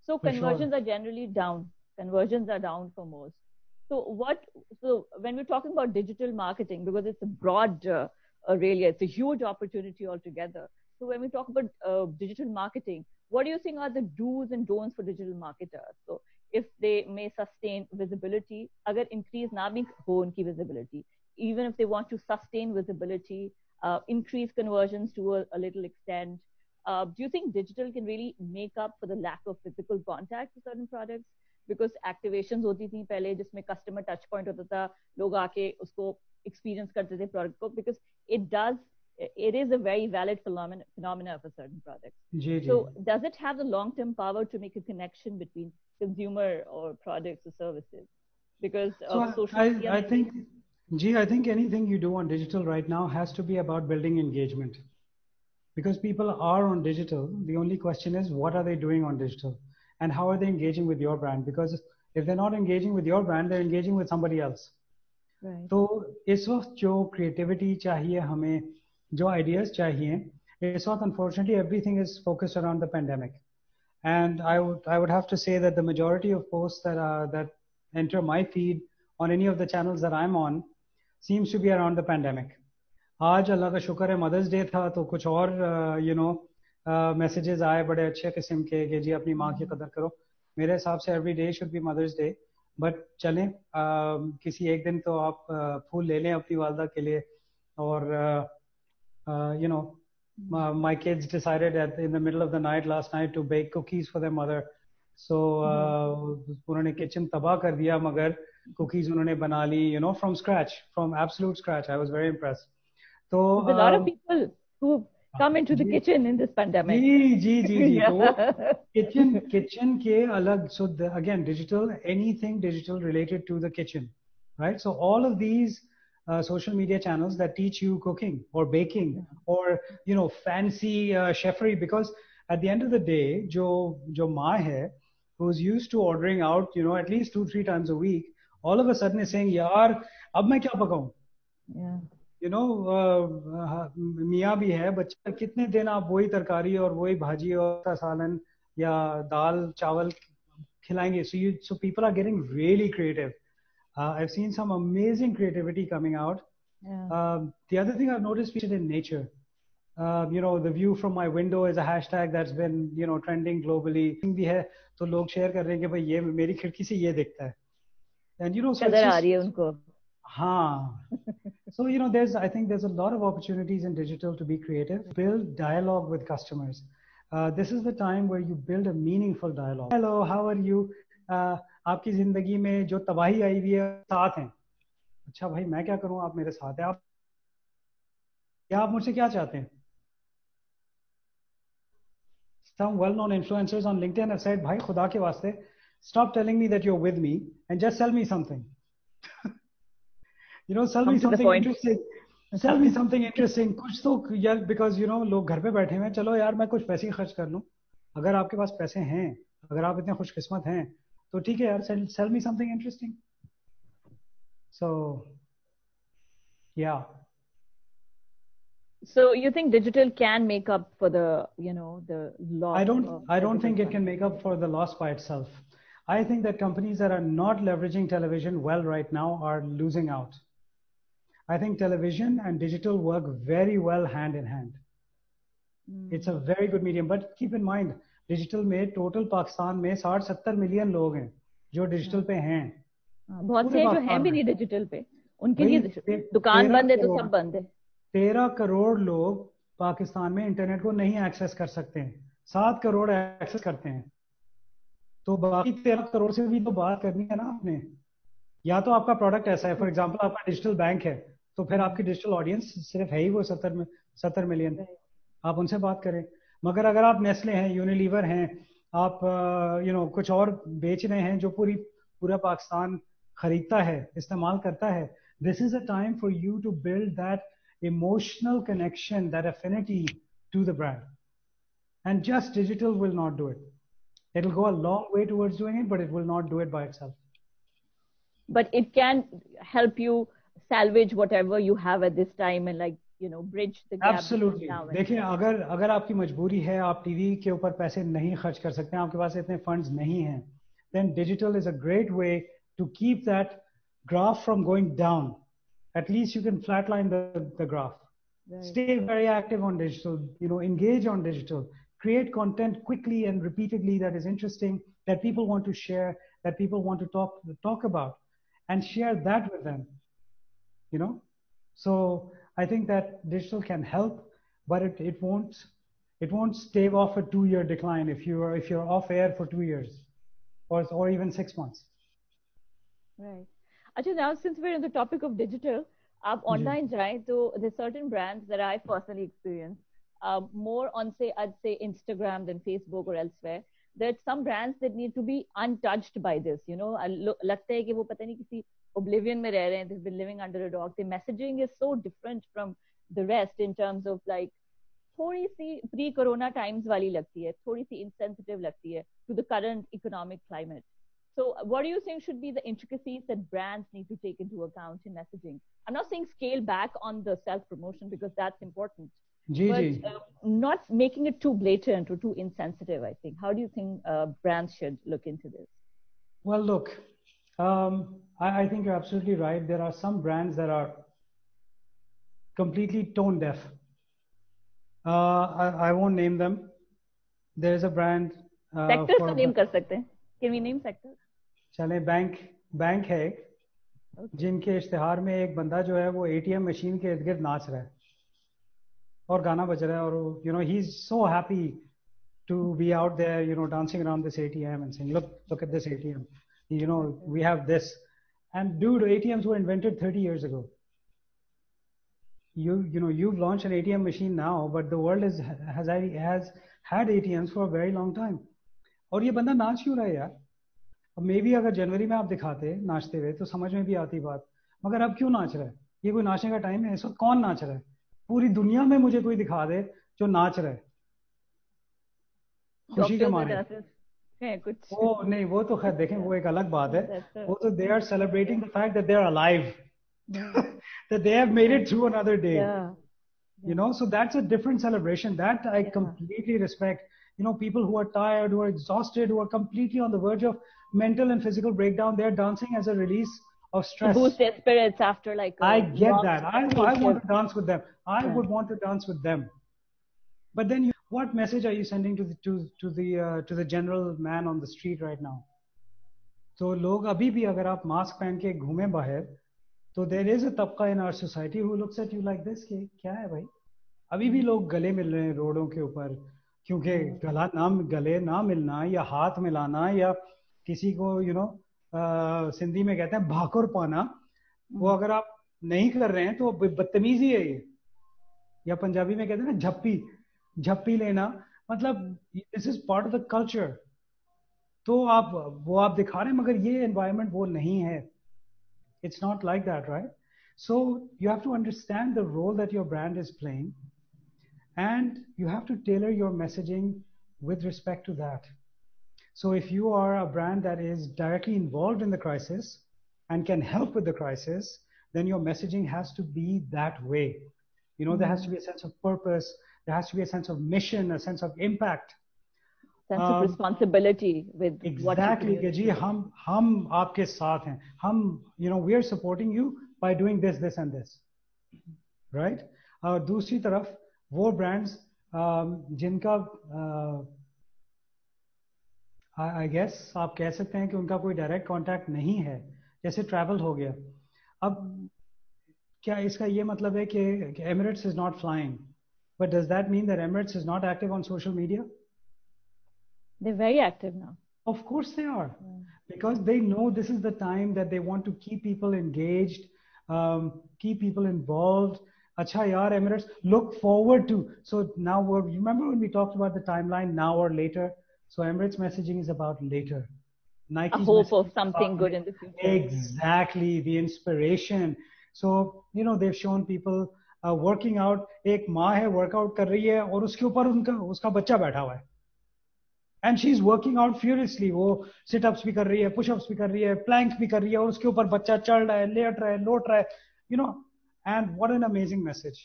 So for sure. conversions are generally down. Conversions are down for most. So what? So when we're talking about digital marketing, because it's a broad area, it's a huge opportunity altogether. So when we talk about digital marketing, what do you think are the do's and don'ts for digital marketers? So if they may sustain visibility, agar increase na bhi ho unki visibility, even if they want to sustain visibility, increase conversions to a little extent, do you think digital can really make up for the lack of physical contact with certain products? Because activations होती थी पहले जिसमें customer touch point होता था, लोग आके उसको experience करते थे product को, because it is a very valid phenomena of a certain product. Ji ji. So does it have the long-term power to make a connection between consumer or products or services? Because So social media I think, G, I think anything you do on digital right now has to be about building engagement. Because people are on digital, the only question is what are they doing on digital and how are they engaging with your brand? Because if they're not engaging with your brand, they're engaging with somebody else. right. तो इस वक्त जो creativity चाहिए हमें, जो ideas चाहिए, इस वक्त unfortunately everything is focused around the pandemic. And I would have to say that the majority of posts that enter my feed on any of the channels that I'm on seems to be around the pandemic. आज अल्लाह का शुक्र है mother's day था तो कुछ और messages आए बड़े अच्छे किस्म के कि जी अपनी माँ की कदर करो। मेरे हिसाब से every day should be mother's day, but चलें किसी एक दिन तो आप फूल ले लें अपनी वालदा के लिए। और you know my kids decided in the middle of the night last night to bake cookies for their mother. So उन्होंने किचन तबाह कर दिया मगर कुकीज उन्होंने बना ली from scratch, from absolute scratch. I was very impressed. तो There's a lot of people who come into the kitchen in this pandemic. जी जी जी जी। तो Yeah. Kitchen के अलग, so again digital, anything digital related to the kitchen, right? So all of these social media channels that teach you cooking or baking or fancy chefry, because at the end of the day जो माँ है who's used to ordering out at least 2-3 times a week, all of a sudden is saying यार अब मैं क्या पकाऊं? Yeah. मियाँ भी है, बच्चा कितने दिन आप वही तरकारी और वही भाजी और सालन या दाल चावल खिलाएंगे? So people are getting really creative. I've seen some amazing creativity coming out. Yeah. The other thing I've noticed is in nature. The view from my window is a hashtag that's been trending globally. भी है तो लोग share कर रहे हैं कि भाई ये मेरी खिड़की से ये दिखता है, and so कदर आ रही है उनको. हाँ. So I think there's a lot of opportunities in digital to be creative, build dialogue with customers. This is the time where you build a meaningful dialogue. Hello, how are you? आपकी जिंदगी में जो तबाही आई हुई है साथ हैं. अच्छा भाई मैं क्या करूं, आप मेरे साथ हैं, आप मुझसे क्या चाहते हैं? Some well-known influencers on LinkedIn have said, भाई खुदा के वास्ते, stop telling me that you're with me and just sell me something. Sell me something interesting. Sell me something interesting. कुछ तो यार, because लोग घर पे बैठे हैं, चलो यार मैं कुछ पैसे खर्च कर लूं. अगर आपके पास पैसे हैं, अगर आप इतने खुशकिस्मत हैं तो ठीक है यार, sell me something interesting. So yeah. So you think digital can make up for the the loss? I don't think it can make up for the loss by itself. I think that companies that are not leveraging television well right now are losing out. I think television and digital work very well hand in hand. It's a very good medium, but keep in mind, digital में total Pakistan में 60-70 million लोग हैं जो digital पे हैं. बहुत से जो हैं भी नहीं डिजिटल पे, उनके लिए दुकान बंद है तो सब बंद है. 13 करोड़ लोग पाकिस्तान में इंटरनेट को नहीं एक्सेस कर सकते हैं, 7 करोड़ एक्सेस करते हैं. तो बाकी 13 करोड़ से भी तो बात करनी है ना आपने. या तो आपका प्रोडक्ट ऐसा है, फॉर एग्जांपल आपका डिजिटल बैंक है, तो फिर आपकी डिजिटल ऑडियंस सिर्फ है ही वो 70 मिलियन, आप उनसे बात करें. मगर अगर आप नेस्ले हैं, यूनिलीवर हैं, आप कुछ और बेच रहे हैं जो पूरा पाकिस्तान खरीदता है, इस्तेमाल करता है, this is a time for you to build that emotional connection, that affinity to the brand. And just digital will not do it. It'll go a long way towards doing it, but it will not do it by itself. but it can help you salvage whatever you have at this time and like, bridge the gap Absolutely. now and देखिए, then. अगर आपकी मजबूरी है, आप TV के ऊपर पैसे नहीं खर्च कर सकते हैं, आपके पास इतने फंड्स नहीं हैं, then digital is a great way to keep that graph from going down. At least you can flatline the graph. Right. Stay very active on digital, engage on digital, create content quickly and repeatedly that is interesting, that people want to share, that people want to talk about, and share that with them. So I think that digital can help, but it won't stave off a 2-year decline if you're off air for 2 years or even 6 months. Right. Actually, now since we're on the topic of digital, आप online जाएं तो there's certain brands that I personally experience more on I'd say Instagram than Facebook or elsewhere. There's some brands that need to be untouched by this. लगता है कि वो पता नहीं किसी oblivion में रह रहे हैं. They've been living under a rock. The messaging is so different from the rest in terms of like थोड़ी सी pre-corona times वाली लगती है, थोड़ी सी insensitive लगती है to the current economic climate. So what do you think should be the intricacies that brands need to take into account in messaging? I'm not saying scale back on the self-promotion because that's important, but not making it too blatant or too insensitive, I think. How do you think brands should look into this? Well, look, I think you're absolutely right. There are some brands that are completely tone deaf. I won't name them. There's a brand. Sectors तो name कर सकते हैं. Can we name sectors? चले bank है जिनके इश्तिहार में एक बंदा जो है वो ATM मशीन के इर्द गिर्द नाच रहा है और गाना बज रहा है और he's so happy to be out there dancing around this ATM and saying look at this ATM, we have this. And dude, ATMs were invented 30 years ago. You've launched an ATM machine now, but the world has had ATMs for a very long time. और ये बंदा नाच क्यों रहा है यार? अब may be अगर जनवरी में आप दिखाते नाचते हुए तो समझ में भी आती बात, मगर अब क्यों नाच रहा है? ये कोई नाचने का टाइम है? इस वक्त कौन नाच रहा है? पूरी दुनिया में मुझे कोई दिखा दे जो नाच रहा है खुशी के मारे. वो नहीं, वो तो खैर देखें, वो एक अलग बात है. वो तो they are celebrating the fact that they are alive, that they have made it through another day. So that's a different celebration that I completely respect. People who are tired, who are exhausted, who are completely on the verge of mental and physical breakdown, they're dancing as a release of stress. To boost their spirits after like I get that. I want to dance with them. I would want to dance with them. But then what message are you sending to the general man on the street right now? So लोग अभी भी अगर आप mask पहन के घूमें बाहर तो there is a तबका in our society who looks at you like this कि क्या है भाई? अभी भी लोग गले मिल रहे हैं रोडों के ऊपर क्योंकि गले ना मिलना या हाथ मिलाना या किसी को सिंधी में कहते हैं भाकुर पाना, वो अगर आप नहीं कर रहे हैं तो बदतमीजी है ये. या पंजाबी में कहते हैं ना झप्पी लेना, मतलब this is part of the culture. तो आप दिखा रहे हैं मगर ये एनवायरनमेंट वो नहीं है. It's not like that, right? So you have to understand the role that your brand is playing and you have to tailor your messaging with respect to that. So if you are a brand that is directly involved in the crisis and can help with the crisis, then your messaging has to be that way. There has to be a sense of purpose, there has to be a sense of mission, a sense of impact, sense of responsibility with exactly कि जी हम आपके साथ हैं, हम we are supporting you by doing this and this, right? दूसरी तरफ वो brands जिनका आई गेस आप कह सकते हैं कि उनका कोई डायरेक्ट कांटेक्ट नहीं है, जैसे ट्रैवल हो गया. अब क्या इसका ये मतलब है कि Emirates is not flying, but does that mean that Emirates is not active on social media? They're very active now. Of course they are, because they know this is the time that they want to keep people engaged, keep people involved. Acha yaar, Emirates, look forward to. So now, remember when we talked about the timeline, now or later? So Emirates messaging is about later. Nike's a hope of something good in the future. Exactly, the inspiration. So they've shown people working out. एक माँ है workout कर रही है और उसके ऊपर उसका बच्चा बैठा हुआ है. And she's working out furiously. वो sit-ups भी कर रही है, push-ups भी कर रही है, plank भी कर रही है, और उसके ऊपर बच्चा चढ़ रहा है, लेट रहा है, लोट रहा है, you know. And what an amazing message.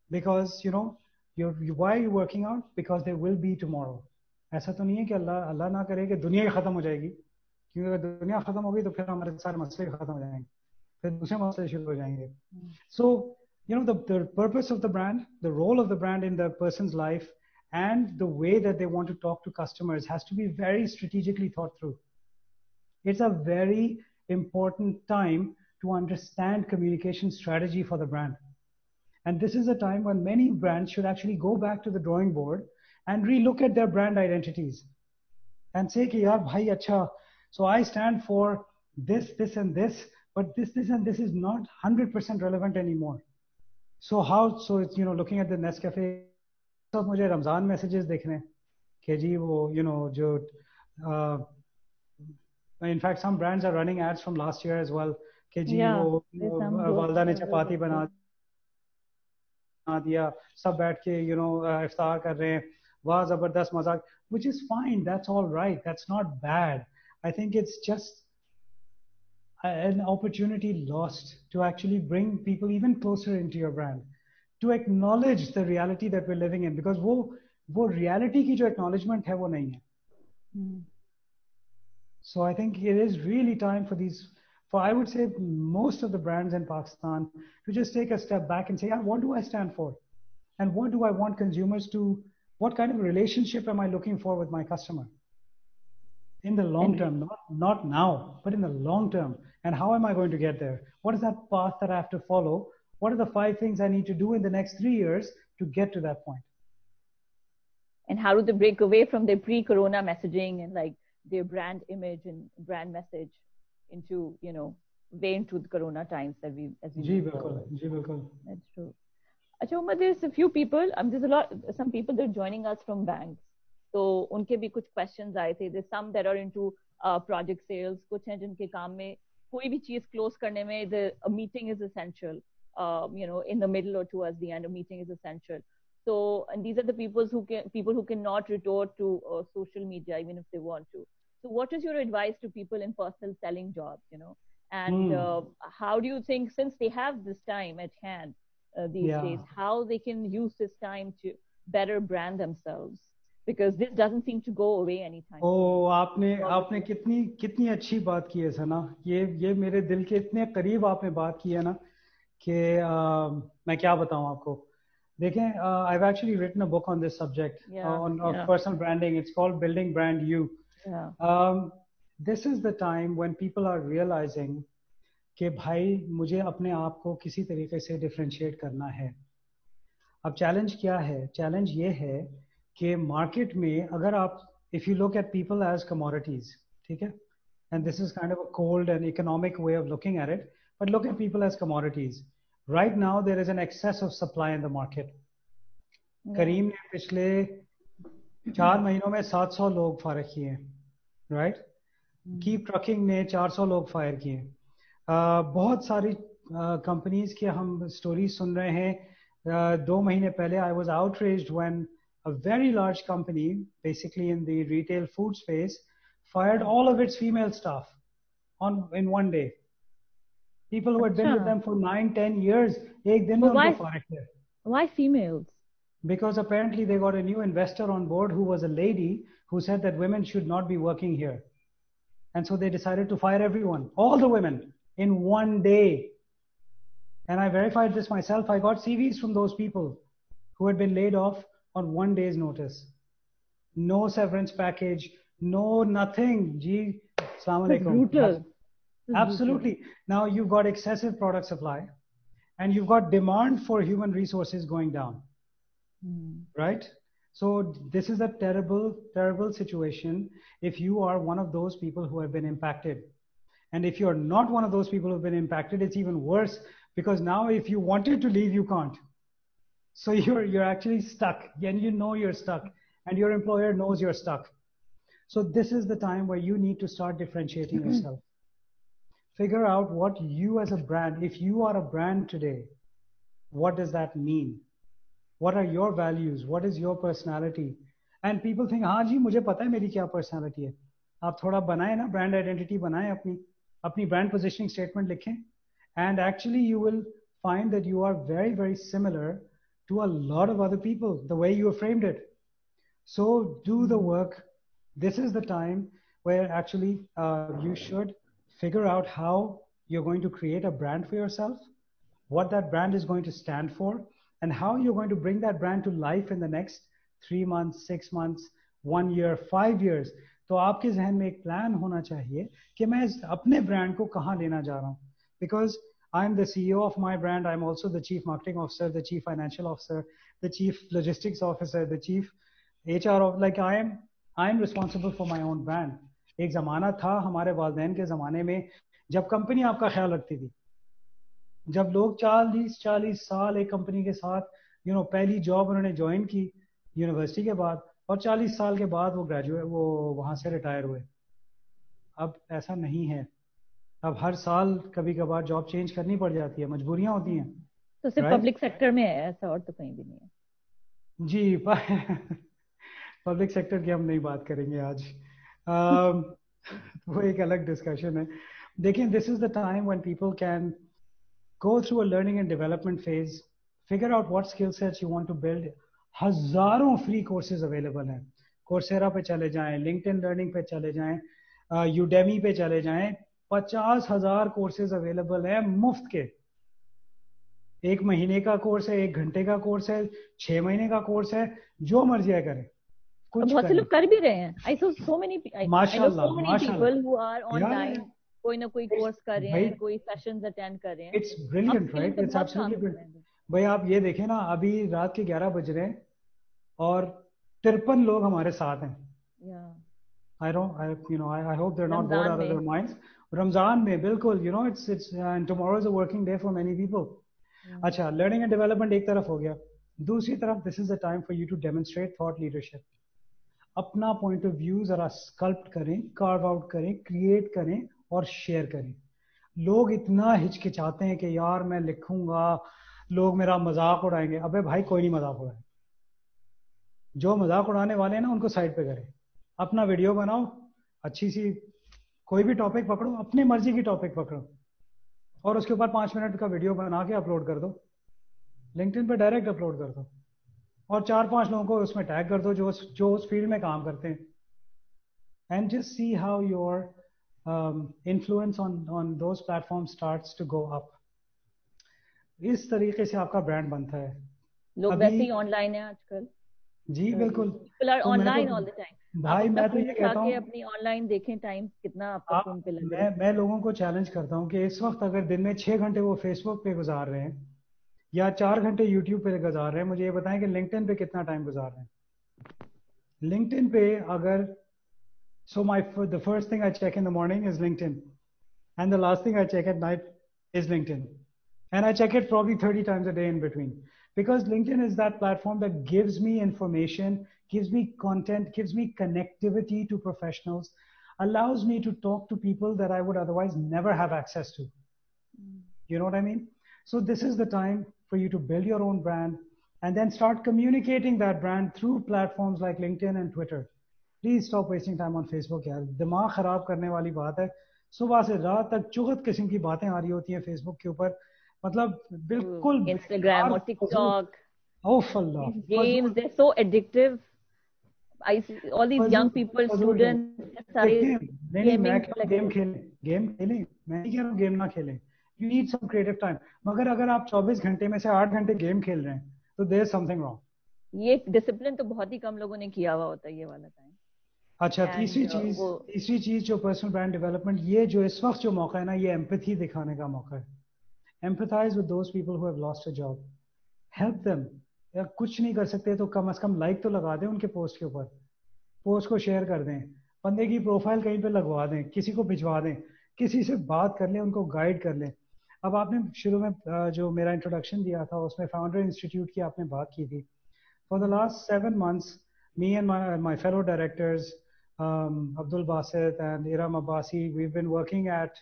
Because you know, why are you working out? Because there will be tomorrow. ऐसा तो नहीं है कि अल्लाह ना करे कि दुनिया ही खत्म हो जाएगी, क्योंकि अगर दुनिया खत्म हो गई तो फिर हमारे सारे मसले खत्म हो जाएंगे, फिर दूसरे मसले शुरू हो जाएंगे. So you know, the purpose of the brand, the role of the brand in the person's life, and the way that they want to talk to customers has to be very strategically thought through. It's a very important time to understand communication strategy for the brand. And this is a time when many brands should actually go back to the drawing board and relook at their brand identities and say, yaar, bhai, acha, so I stand for this, this, and this, but this, and this is not 100% relevant anymore. So it's, you know, looking at the Nescafe, सब मुझे Ramzan messages देखने कि जी वो, you know, जो in fact some brands are running ads from last year as well कि जी वो वालदा ने चपाती बना दिया, सब बैठ के, you know, इफ्तार कर रहे हैं, वाह जबरदस्त मजाक, which is fine, that's all right, that's not bad. I think it's just an opportunity lost to actually bring people even closer into your brand, to acknowledge the reality that we're living in, because वो reality की जो acknowledgement है वो नहीं है. So I think it is really time for I would say most of the brands in Pakistan to just take a step back and say, yeah, what do I stand for? And what do I want consumers to, what kind of relationship am I looking for with my customer? In the long term, not now, but in the long term. And how am I going to get there? What is that path that I have to follow? What are the 5 things I need to do in the next 3 years to get to that point? And how do they break away from their pre-corona messaging and like their brand image and brand message into, you know, way into the corona times that as we Ji bilkul. That's true. Acha, Umar, there's a few people, some people that are joining us from banks. So उनके भी कुछ questions आए थे. There's some that are into project sales. कुछ हैं जिनके काम में कोई भी चीज close करने में a meeting is essential. You know, in the middle or towards the end, a meeting is essential. So, and these are the people who cannot retort to social media even if they want to. So, what is your advice to people in personal selling jobs? You know, and how do you think, since they have this time at hand these days, how they can use this time to better brand themselves? Because this doesn't seem to go away anytime. Oh, आपने कितनी अच्छी बात की है सना. ये मेरे दिल के इतने करीब आपने बात की है ना कि मैं क्या बताऊं आपको. देखें, I've actually written a book on this subject on personal branding. It's called Building Brand You. This is the time when people are realizing कि भाई मुझे अपने आप को किसी तरीके से differentiate करना है. अब challenge क्या है? Challenge ये है कि market में अगर आप, if you look at people as commodities, ठीक है? And this is kind of a cold and economic way of looking at it, but look at people as commodities. Right now, there is an excess of supply in the market. करीम ने पिछले 4 महीनों में 700 लोग fire किए हैं, right? Keep Trucking ने 400 लोग fire किए. बहुत सारी कंपनीज के हम स्टोरीज सुन रहे हैं. 2 महीने पहले I was outraged when a very large company, basically in the retail food space, fired all of its female staff in one day. People who had been with them for 9-10 years, एक दिन में उनको fire किया. Why females? Because apparently they got a new investor on board who was a lady who said that women should not be working here. And so they decided to fire everyone, all the women, in one day. And I verified this myself. I got CVs from those people who had been laid off on 1 day's notice. No severance package, no nothing. Ji, Assalamu alaikum. Brutal. Absolutely. Now you've got excessive product supply and you've got demand for human resources going down. Right? So this is a terrible, terrible situation if you are one of those people who have been impacted. And if you're not one of those people who have been impacted, it's even worse, because now if you wanted to leave, you can't. So you're actually stuck, and you know you're stuck, and your employer knows you're stuck. So this is the time where you need to start differentiating yourself. Figure out what you as a brand, if you are a brand today, what does that mean? What are your values? What is your personality? And people think हाँ जी मुझे पता है मेरी क्या personality है. आप थोड़ा बनाए ना, ब्रांड आइडेंटिटी बनाए, अपनी ब्रांड पोजिशनिंग स्टेटमेंट लिखें, and actually you will find that you are very, very similar to a lot of other people, the way you have framed it. So do the work. This is the time where actually you should figure out how you're going to create a brand for yourself, what that brand is going to stand for, and how you're going to bring that brand to life in the next 3 months, 6 months, 1 year, 5 years. तो आपके जहन में एक plan होना चाहिए कि मैं अपने ब्रांड को कहाँ लेना जा रहा हूँ. Because I'm the CEO of my brand. I'm also the chief marketing officer, the chief financial officer, the chief logistics officer, the chief HR of, like I'm responsible for my own brand. एक जमाना था हमारे वालिदैन के जमाने में जब company आपका ख्याल रखती थी, जब लोग 40 साल एक कंपनी के साथ पहली जॉब उन्होंने ज्वाइन की यूनिवर्सिटी के बाद, और 40 साल के बाद वो वहां से रिटायर हुए. अब ऐसा नहीं है. अब हर साल कभी कभार जॉब चेंज करनी पड़ जाती है, मजबूरियां होती हैं. तो सिर्फ पब्लिक सेक्टर में है ऐसा, और तो कहीं भी नहीं है. जी पब्लिक सेक्टर की हम नहीं बात करेंगे आज. वो एक अलग डिस्कशन है. देखिए, this is the time when people can go through a learning and development phase, figure out what skill sets you want to build. हजारों फ्री कोर्सेज अवेलेबल हैं. कोर्सेरा पे चले जाएं, लिंक्डइन लर्निंग पे चले जाएं, यूडेमी पे चले जाएं. 50,000 कोर्सेज अवेलेबल है मुफ्त के. 1 महीने का कोर्स है, 1 घंटे का कोर्स है, 6 महीने का कोर्स है, जो मर्जी है करें. बहुत से लोग कर भी रहे हैं. I saw so many people who are online, कोई ना कोई कोर्स कर रहे हैं, कोई सेशंस अटेंड कर रहे हैं. It's brilliant, right? It's absolutely brilliant. भाई आप ये देखें ना, अभी रात के 11 बज रहे हैं और 53 लोग हमारे साथ हैं. I hope they're not bored out of their minds. Ramzan में बिल्कुल, it's and tomorrow is a working day for many people. अच्छा, लर्निंग एंड डेवलपमेंट एक तरफ हो गया. दूसरी तरफ, this is the time for you to demonstrate thought leadership. अपना पॉइंट ऑफ व्यू जरा स्कल्प्ट करें, कार्व आउट करें, क्रिएट करें और शेयर करें. लोग इतना हिचकिचाते हैं कि यार मैं लिखूंगा, लोग मेरा मजाक उड़ाएंगे. अबे भाई, कोई नहीं मजाक उड़ाए. जो मजाक उड़ाने वाले हैं ना, उनको साइड पे करें. अपना वीडियो बनाओ, अच्छी सी कोई भी टॉपिक पकड़ो, अपनी मर्जी की टॉपिक पकड़ो, और उसके ऊपर 5 मिनट का वीडियो बना के अपलोड कर दो. लिंक्डइन पे डायरेक्ट अपलोड कर दो, और 4-5 लोगों को उसमें टैग कर दो जो उस फील्ड में काम करते हैं. And just see how your influence on those platforms starts to go up. इस तरीके से आपका ब्रांड बनता है. लोग वैसे ही ऑनलाइन है आजकल. जी बिल्कुल, people are online all the time. भाई मैं तो ये कहता हूँ, अपनी ऑनलाइन देखें टाइम कितना आपका फोन पे लग रहा है. मैं लोगों को चैलेंज करता हूँ कि इस वक्त अगर दिन में 6 घंटे वो फेसबुक पे गुजार रहे हैं या 4 घंटे यूट्यूब पे गुजार रहे हैं, मुझे ये बताएं कि लिंक्डइन पे कितना टाइम गुजार रहे हैं. लिंक्डइन पे अगर So the first thing I check in the morning is LinkedIn, and the last thing I check at night is LinkedIn, and I check it probably 30 times a day in between, because LinkedIn is that platform that gives me information, gives me content, gives me connectivity to professionals, allows me to talk to people that I would otherwise never have access to. You know what I mean? So this is the time for you to build your own brand and then start communicating that brand through platforms like LinkedIn and Twitter. Please stop wasting time on Facebook. यार दिमाग खराब करने वाली बात है. सुबह से रात तक चुगत किस्म की बातें आ रही होती हैं फेसबुक के ऊपर. मतलब बिल्कुल इंस्टाग्राम और TikTok, oh Allah, games, they are so addictive. I see all these young people, students, game खेलें. मैं नहीं कह रहा हूँ गेम ना खेलें. You need some creative time. मगर अगर आप 24 घंटे में से 8 घंटे गेम खेल रहे हैं तो there is something wrong. ये डिसिप्लिन तो बहुत ही कम लोगों ने किया हुआ होता है ये वाला टाइम. अच्छा, तीसरी चीज जो पर्सनल ब्रांड डेवलपमेंट, ये जो इस वक्त जो मौका है ना, ये एम्पैथी दिखाने का मौका है. Empathise with those people who have lost a job. Help them. या कुछ नहीं कर सकते तो कम से कम लाइक तो लगा दें उनके पोस्ट के ऊपर, पोस्ट को शेयर कर दें, बंदे की प्रोफाइल कहीं पे लगवा दें, किसी को भिजवा दें, किसी से बात कर लें, उनको गाइड कर लें. अब आपने शुरू में जो मेरा इंट्रोडक्शन दिया था उसमें फाउंडर इंस्टीट्यूट की आपने बात की थी. For the last 7 months, me and my fellow directors, Abdul Basit and Iram Abbasi, we've been working at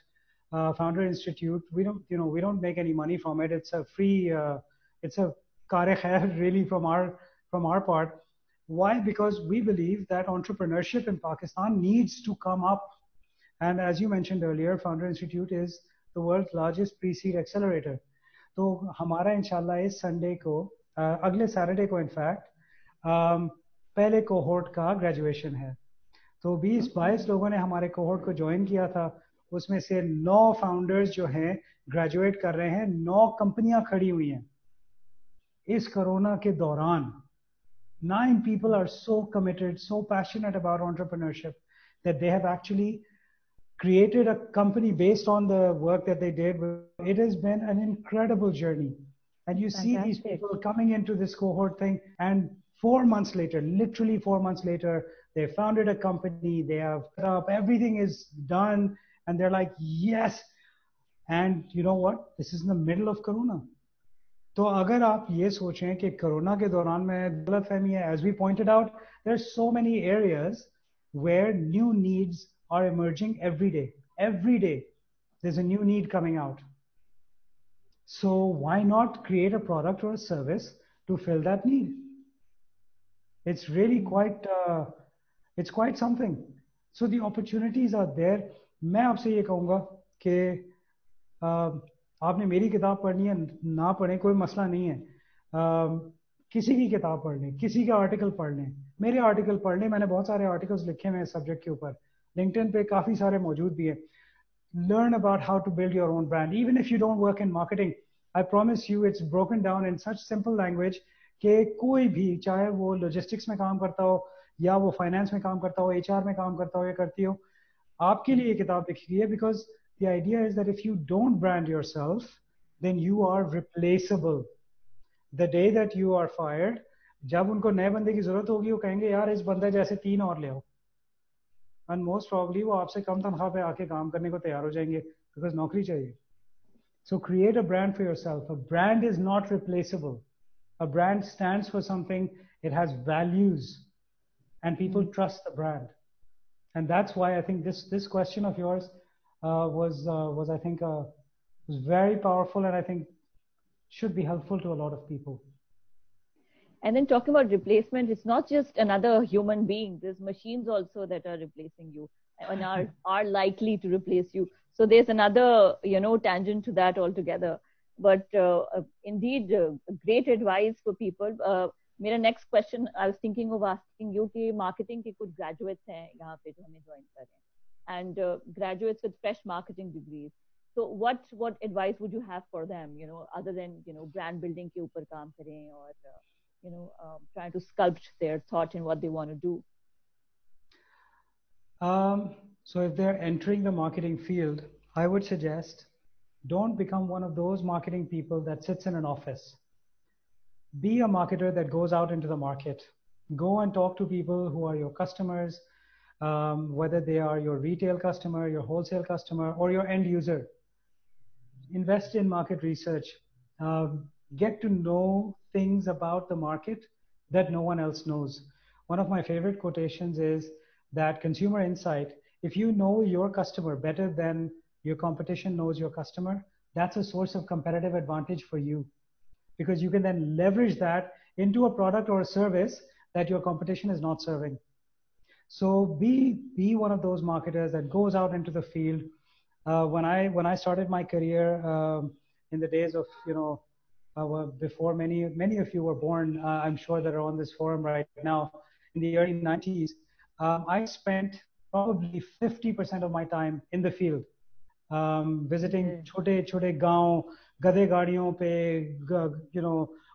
Founder Institute. We don't make any money from it. It's a free, it's a kare khair really from our part. Why? Because we believe that entrepreneurship in Pakistan needs to come up. And as you mentioned earlier, Founder Institute is the world's largest pre-seed accelerator. तो हमारा इंशाल्लाह इस Sunday को अगले Saturday को in fact पहले cohort का graduation है. तो 20-22 लोगों ने हमारे कोहोर्ट को ज्वाइन किया था. उसमें से 9 फाउंडर्स जो हैं ग्रेजुएट कर रहे हैं. 9 कंपनियां खड़ी हुई हैं इस कोरोना के दौरान. 9 people are so committed, so passionate about entrepreneurship that they have actually created a company based on the work that they did. It has been an incredible journey. And you see these people coming into this cohort thing, and 4 months later, literally 4 months later, they founded a company, they have set up, everything is done, and they're like, yes. And you know what? This is in the middle of Corona. तो अगर आप ये सोचें कि corona के दौरान में गलतफहमी है, as we pointed out, there are so many areas where new needs are emerging every day. Every day, there's a new need coming out. So why not create a product or a service to fill that need? It's really it's quite something. So the opportunities are there. मैं आपसे ये कहूँगा कि आपने मेरी किताब पढ़नी है ना पढ़े कोई मसला नहीं है. किसी की किताब पढ़ लें, किसी का आर्टिकल पढ़ लें, मेरे आर्टिकल पढ़ लें. मैंने बहुत सारे आर्टिकल्स लिखे हैं इस सब्जेक्ट के ऊपर. लिंक्डइन पे काफ़ी सारे मौजूद भी हैं. Learn about how to build your own brand. Even if you don't work in marketing, I promise you it's broken down in such simple language कि कोई भी, चाहे वो logistics में काम करता हो या वो finance में काम करता हो, HR में काम करता हो या करती हो, आपके लिए ये किताब लिखी गई है. Because the idea is that if you don't brand yourself, then you are replaceable. The day that you are fired, जब उनको नए बंदे की जरूरत होगी, वो कहेंगे यार इस बंदे जैसे 3 और ले आओ. And most probably वो आपसे कम तनख्वाह पे आके काम करने को तैयार हो जाएंगे because नौकरी चाहिए. So create a brand for yourself. A brand is not replaceable. A brand stands for something. It has values, and people trust the brand. And that's why I think this question of yours was I think was very powerful, and I think should be helpful to a lot of people. And then talking about replacement, it's not just another human being. There's machines also that are replacing you and are likely to replace you. So there's another, tangent to that altogether. But indeed, great advice for people. मेरा next question, I was thinking of asking you कि marketing के कुछ graduates हैं यहाँ पे जो हमें join कर रहे हैं, and graduates with fresh marketing degrees. So what advice would you have for them? Other than brand building के ऊपर काम करें और trying to sculpt their thought in what they want to do. So if they're entering the marketing field, I would suggest don't become one of those marketing people that sits in an office. Be a marketer that goes out into the market. Go and talk to people who are your customers, whether they are your retail customer, your wholesale customer, or your end user. Invest in market research. Get to know things about the market that no one else knows. One of my favorite quotations is that consumer insight, if you know your customer better than your competition knows your customer, that's a source of competitive advantage for you, because you can then leverage that into a product or a service that your competition is not serving. So be one of those marketers that goes out into the field. When I started my career in the days of before many of you were born, I'm sure that are on this forum right now, in the early 90s, I spent probably 50% of my time in the field, visiting छोटे गांव, गधे गाड़ियों पे,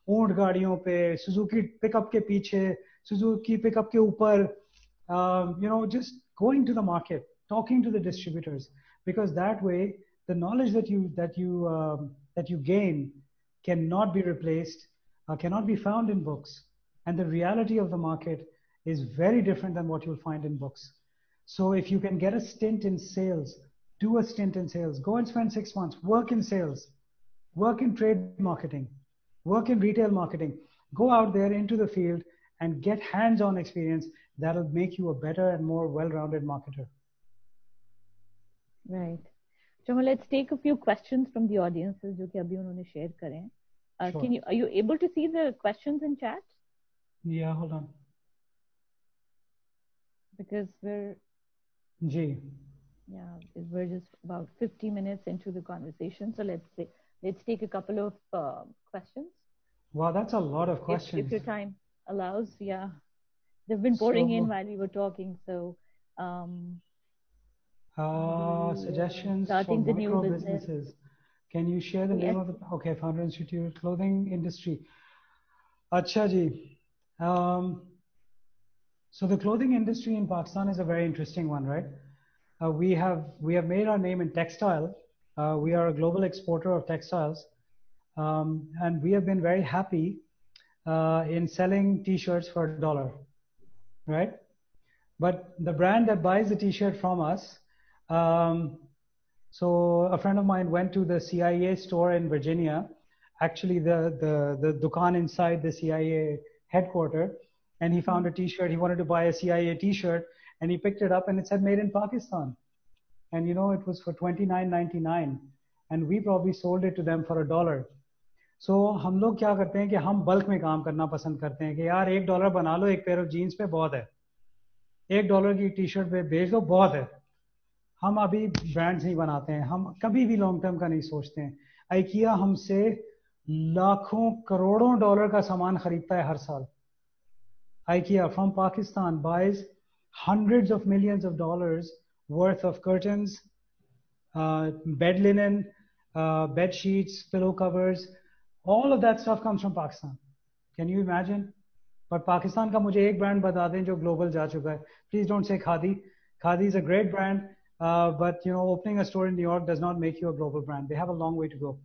ऊंट गाड़ियों पे, Suzuki pickup के पीछे, सुजुकी पिकअप के ऊपर, just going to the market, talking to the distributors, because that way the knowledge that you gain cannot be replaced, cannot be found in books. And the reality of the market is very different than what you'll find in books. So if you can get a stint in sales, do a stint in sales. Go and spend 6 months, work in sales, work in trade marketing, work in retail marketing. Go out there into the field and get hands-on experience that'll make you a better and more well-rounded marketer. Right. Jamal, let's take a few questions from the audiences जो कि अभी उन्होंने share करें. Sure. Are you able to see the questions in chat? Yeah, hold on. because we're just about 50 minutes into the conversation. So let's take a couple of questions. Wow, that's a lot of questions. If your time allows, yeah. They've been pouring in while we were talking. So, suggestions for micro businesses. Can you share the name of the Founder Institute clothing industry? Acha ji. So the clothing industry in Pakistan is a very interesting one, right? We have made our name in textile. We are a global exporter of textiles, and we have been very happy in selling T-shirts for $1, right? But the brand that buys the T-shirt from us, so a friend of mine went to the CIA store in Virginia, actually the dukan inside the CIA headquarters, and he found a T-shirt. He wanted to buy a CIA T-shirt, and he picked it up, and it said "Made in Pakistan," and you know it was for $29.99, and we probably sold it to them for $1. So हम लोग क्या करते हैं कि हम bulk में काम करना पसंद करते हैं कि यार $1 बना लो एक पेयर ऑफ जीन्स पे बहुत है, $1 की टी शर्ट पे बेच दो बहुत है. हम अभी ब्रांड्स नहीं बनाते हैं, हम कभी भी लॉन्ग टर्म का नहीं सोचते हैं. आइकिया हमसे लाखों करोड़ों डॉलर का सामान खरीदता है हर साल. IKEA from Pakistan buys hundreds of millions of dollars worth of curtains, bed linen, bed sheets, pillow covers. All of that stuff comes from Pakistan. Can you imagine? But Pakistan का मुझे एक brand बता दें जो global जा चुका है. Please don't say Khadi. Khadi is a great brand, but you know, opening a store in New York does not make you a global brand. They have a long way to go.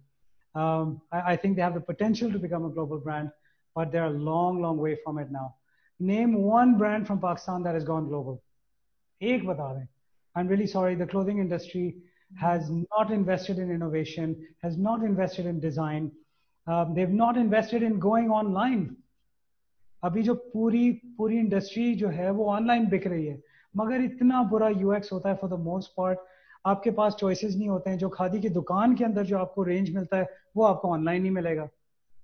I think they have the potential to become a global brand, but they're a long, long way from it now. Name one brand from Pakistan that has gone global. Ek bata dein. I'm really sorry. The clothing industry has not invested in innovation, has not invested in design. They've not invested in going online. अभी जो पूरी industry जो है वो online बिक रही है, मगर इतना बुरा यूएक्स होता है फॉर द मोस्ट पार्ट. आपके पास चॉइसेस नहीं होते हैं. जो खादी की दुकान के अंदर जो आपको रेंज मिलता है वो आपको ऑनलाइन नहीं मिलेगा.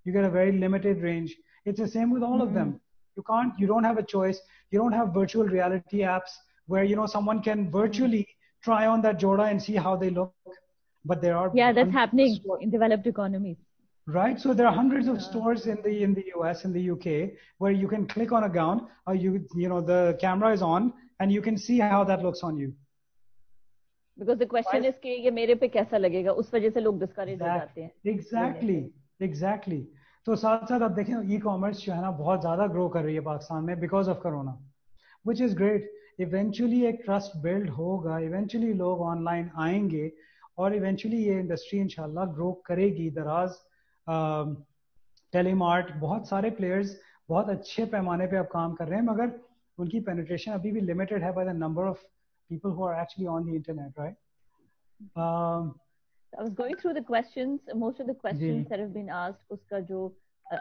You get a very limited range. It's the same with all of them. You don't have a choice. You don't have virtual reality apps where, you know, someone can virtually try on that joda and see how they look. But there are that's happening in developed economies. Right. So there are hundreds of stores in the US, in the UK, where you can click on a gown, or you know the camera is on, and you can see how that looks on you. Because the question is कि ये मेरे पे कैसा लगेगा, उस वजह से लोग discourage हो जाते हैं. Exactly. तो साथ साथ आप देखें ई-कॉमर्स जो है ना बहुत ज़्यादा ग्रो कर रही है पाकिस्तान में because of corona, which is great. Eventually एक ट्रस्ट बिल्ड होगा, इवेंचुअली लोग ऑनलाइन आएंगे और इवेंचुअली ये इंडस्ट्री इंशाल्लाह ग्रो करेगी. दराज, टेलीमार्ट, बहुत सारे प्लेयर्स बहुत अच्छे पैमाने पे अब काम कर रहे हैं, मगर उनकी पेनिट्रेशन अभी भी लिमिटेड है by the number of people who are actually on the internet, right? I was going through the questions. Most of the questions that have been asked, uska jo,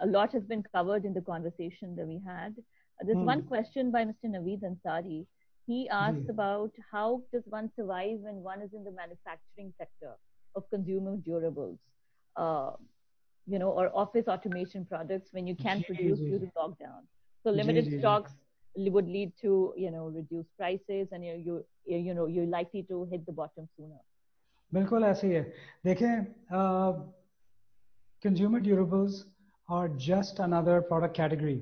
a lot has been covered in the conversation that we had. There's one question by Mr. Naveed Ansari. He asked about how does one survive when one is in the manufacturing sector of consumer durables, you know, or office automation products when you can't produce due to lockdown. So limited stocks would lead to, you know, reduced prices, and you're likely to hit the bottom sooner. बिल्कुल ऐसे ही है. देखें, consumer durables are just another product category.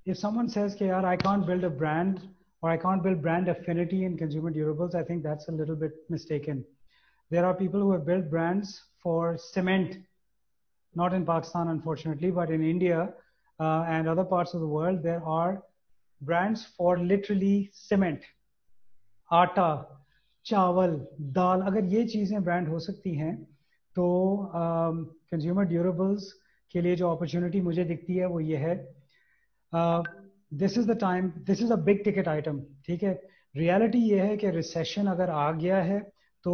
If someone says कि यार I can't build a brand or I can't build brand affinity in consumer durables, I think that's a little bit mistaken. There are people who have built brands for cement, not in Pakistan unfortunately, but in India and other parts of the world, there are brands for literally cement, आटा, चावल, दाल. अगर ये चीज़ें brand हो सकती हैं तो consumer durables के लिए जो अपॉर्चुनिटी मुझे दिखती है वो ये है. This is the time, this is a big ticket item. ठीक है, रियलिटी ये है कि रिसेशन अगर आ गया है तो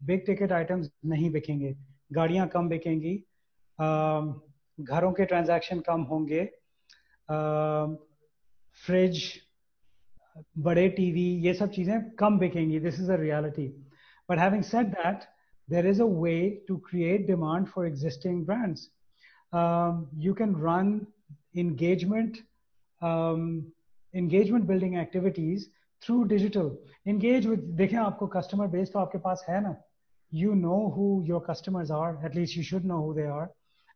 बिग टिकट आइटम्स नहीं बिकेंगे, गाड़ियाँ कम बिकेंगी, घरों के ट्रांजैक्शन कम होंगे, फ्रिज, बड़े टीवी, ये सब चीज़ें कम बिकेंगी. This is a reality. But having said that, there is a way to create demand for existing brands. You can run engagement engagement building activities through digital. Engage with, देखें आपको customer base तो आपके पास है ना, you know who your customers are, at least you should know who they are.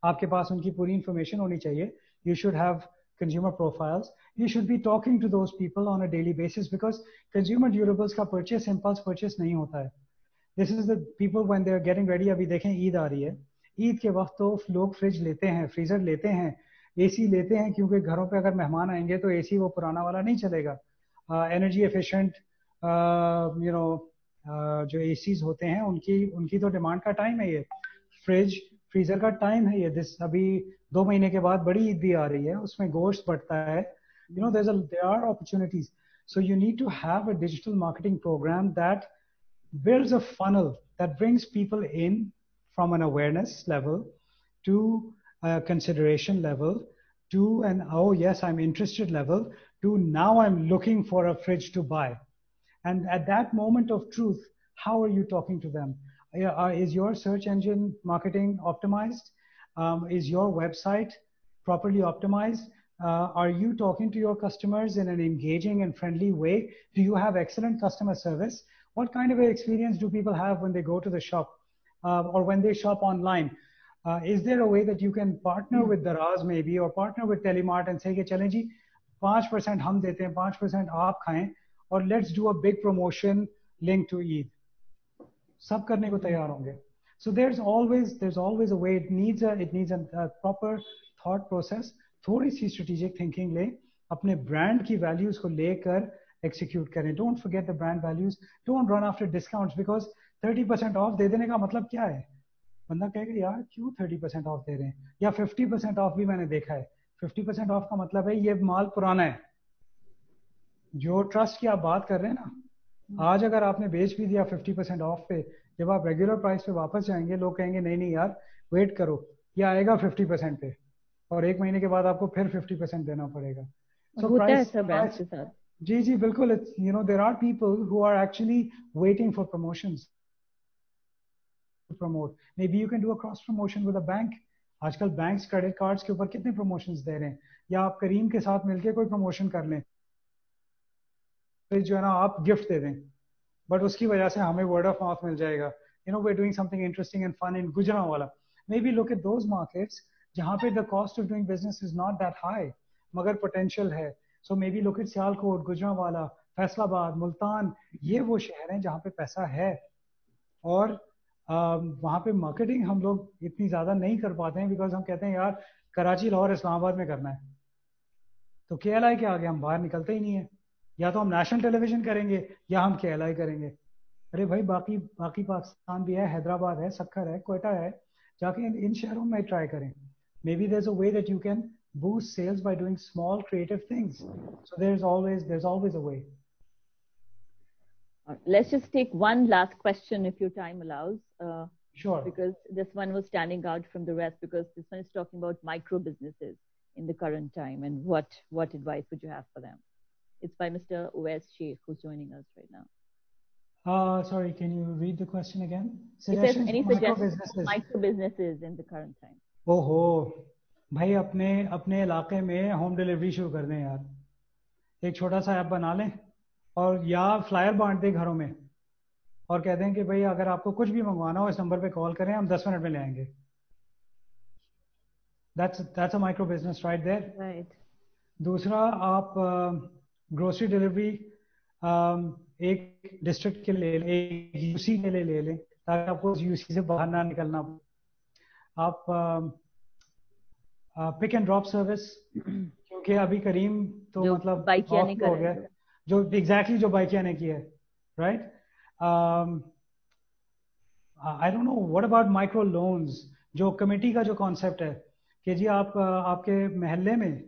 आपके पास उनकी पूरी information होनी चाहिए. You should have consumer profiles. You should be talking to those people on a daily basis because consumer durables का purchase impulse purchase नहीं होता है. This is the people when they are getting ready. अभी देखें ईद आ रही है, ईद के वक्त तो लोग फ्रिज लेते हैं, फ्रीजर लेते हैं, एसी लेते हैं, क्योंकि घरों पे अगर मेहमान आएंगे तो एसी वो पुराना वाला नहीं चलेगा. एनर्जी एफिशिएंट यू नो जो एसीज होते हैं उनकी तो डिमांड का टाइम है ये. फ्रिज फ्रीजर का टाइम है ये. दिस अभी 2 महीने के बाद बड़ी ईद भी आ रही है, उसमें गोश्त बढ़ता है. You know there are opportunities. So you need to have a digital marketing programme that builds a funnel that brings people in from an awareness level to a consideration level to an oh yes I'm interested level to now I'm looking for a fridge to buy. And at that moment of truth, how are you talking to them? Is your search engine marketing optimized? Is your website properly optimized? Are you talking to your customers in an engaging and friendly way? Do you have excellent customer service? What kind of an experience do people have when they go to the shop or when they shop online? Is there a way that you can partner with Daraz maybe or partner with Telemart and say कि चलें जी 5% हम देते हैं, 5% आप खाएं और let's do a big promotion linked to Eid. सब करने को तैयार होंगे. So there's always a way. It needs a proper thought process. थोड़ी सी strategic thinking ले, अपने brand की values को लेकर execute करें. Don't forget the brand values. Don't run after discounts because 30% off दे देने का मतलब क्या है? बंदा कहेगा यार क्यों 30% ऑफ दे रहे हैं, या 50% ऑफ भी मैंने देखा है. 50% ऑफ का मतलब है ये माल पुराना है. जो ट्रस्ट की आप बात कर रहे हैं ना, आज अगर आपने बेच भी दिया 50% ऑफ पे, जब आप रेगुलर प्राइस पे वापस जाएंगे लोग कहेंगे नहीं नहीं यार वेट करो, ये आएगा 50% पे और 1 महीने के बाद आपको फिर 50% देना पड़ेगा. So प्राइस जी जी बिल्कुल. You know there are people who are actually waiting for promotions to promote. Maybe you can do a cross promotion with a bank. आजकल बैंक्स क्रेडिट कार्ड्स के ऊपर कितने प्रमोशंस दे रहे हैं, या आप करीम के साथ मिलकर कोई प्रमोशन कर लें, जो है ना आप गिफ्ट दे दें, बट उसकी वजह से हमें वर्ड ऑफ माउथ मिल जाएगा. You know we are doing something interesting and fun in Gujranwala. Maybe look at those markets जहां पे the cost of doing business is not that high मगर पोटेंशियल है. So maybe look at Sialkot, Gujranwala, Faisalabad, Multan. ये वो शहर हैं जहाँ पे पैसा है और वहाँ पे मार्केटिंग हम लोग इतनी ज़्यादा नहीं कर पाते हैं बिकॉज हम कहते हैं यार कराची, लाहौर, इस्लामाबाद में करना है. तो KLI के आगे हम बाहर निकलते ही नहीं है. या तो हम नेशनल टेलीविजन करेंगे या हम KLI करेंगे. अरे भाई बाकी पाकिस्तान भी है, हैदराबाद है, सक्खर है, कोयटा है, जाके इन शहरों में ट्राई करें. Maybe there is a way that you can boost sales by doing small creative things. So there's always a way. Let's just take one last question if your time allows. Sure. Because this one was standing out from the rest because this one is talking about micro businesses in the current time and what advice would you have for them? It's by Mr. Uwais Sheikh who's joining us right now. Sorry, can you read the question again? Suggestions any suggestions for micro businesses in the current time? ओहो भाई, अपने इलाके में home delivery शुरू कर दें यार. एक छोटा सा ऐप बना लें और या फ्लायर बांट दें घरों में और कह दें कि भाई अगर आपको कुछ भी मंगवाना हो इस नंबर पे कॉल करें, हम 10 मिनट में ले आएंगे. That's a micro business right there. Right. दूसरा, आप ग्रोसरी डिलीवरी एक डिस्ट्रिक्ट के लिए एक यूसी के लिए ले लें ताकि आपको यूसी से बाहर ना निकलना. आप पिक एंड ड्रॉप सर्विस, क्योंकि अभी करीम तो मतलब बाइकिया ने हो गया, जो एग्जैक्टली जो बाइकिया ने किया है, right. I don't know what about micro loans, जो कमेटी का जो कॉन्सेप्ट है कि जी आप आपके महल्ले में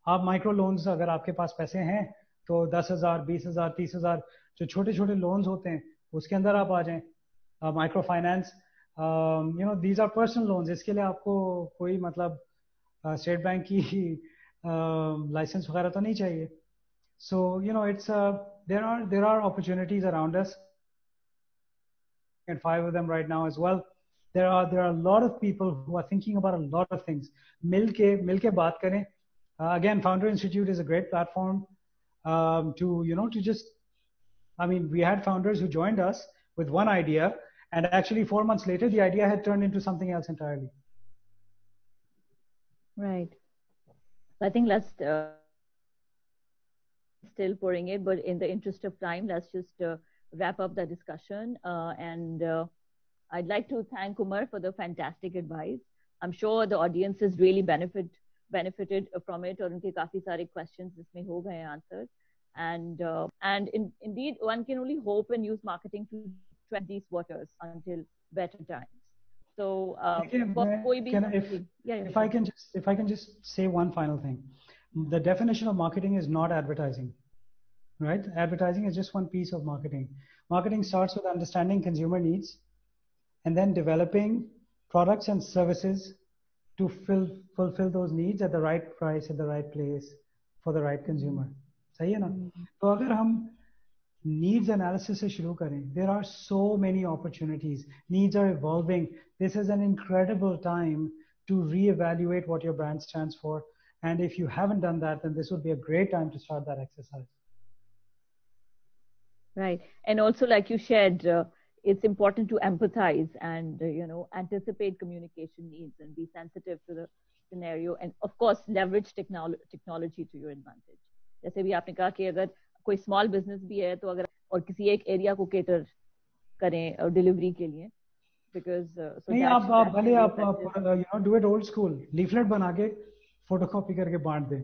आप माइक्रो लोन्स, अगर आपके पास पैसे हैं तो 10,000, 20,000, 30,000 जो छोटे छोटे लोन्स होते हैं उसके अंदर आप आ जाएं. Microfinance, you know these are personal loans. इसके लिए आपको कोई मतलब स्टेट बैंक की लाइसेंस वगैरह तो नहीं चाहिए. So you know it's there are opportunities around us and 5 of them right now as well. There are a lot of people who are thinking about a lot of things. मिलके बात करें. Again, Founder Institute is a great platform. to just, I mean, we had founders who joined us with one idea, and actually 4 months later, the idea had turned into something else entirely. Right. I think let's still pouring it, but in the interest of time, let's just wrap up the discussion. And I'd like to thank Umar for the fantastic advice. I'm sure the audience has really benefited from it, और उनके काफी सारे questions इसमें हो गए answered. And indeed, one can only hope and use marketing to tread these waters until better times. So, if I can just say one final thing, the definition of marketing is not advertising, right? Advertising is just one piece of marketing. Marketing starts with understanding consumer needs and then developing products and services to fulfill those needs at the right price, at the right place, for the right consumer. सही है ना? तो अगर हम needs analysis से शुरू करें, there are so many opportunities. Needs are evolving. This is an incredible time to reevaluate what your brand stands for. And if you haven't done that, then this would be a great time to start that exercise. Right. And also, like you shared, it's important to empathize and, anticipate communication needs and be sensitive to the scenario. And of course, leverage technology to your advantage. जैसे भी आपने कहा कि अगर कोई small business भी है, तो अगर और किसी एक area को cater करें और delivery के लिए, because नहीं आप भले आप do it old school, leaflet बना के photocopy करके बांट दें.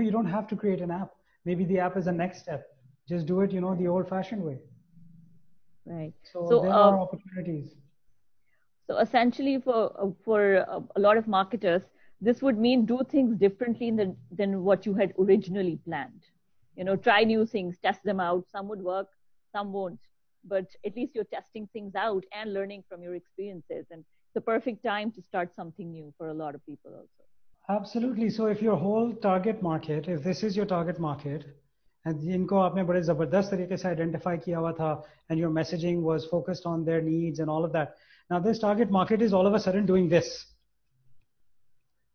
You don't have to create an app. Maybe the app is the next step. Just do it, the old-fashioned way. Right. So there are opportunities. So essentially, for a lot of marketers, this would mean do things differently than what you had originally planned. Try new things, test them out. Some would work, some won't. But at least you're testing things out and learning from your experiences. And it's the perfect time to start something new for a lot of people also. Absolutely. So if your whole target market, if this is your target market, and इनको आपने बड़े ज़बरदस्त तरीके से identify किया हुआ था, and your messaging was focused on their needs and all of that. Now this target market is all of a sudden doing this.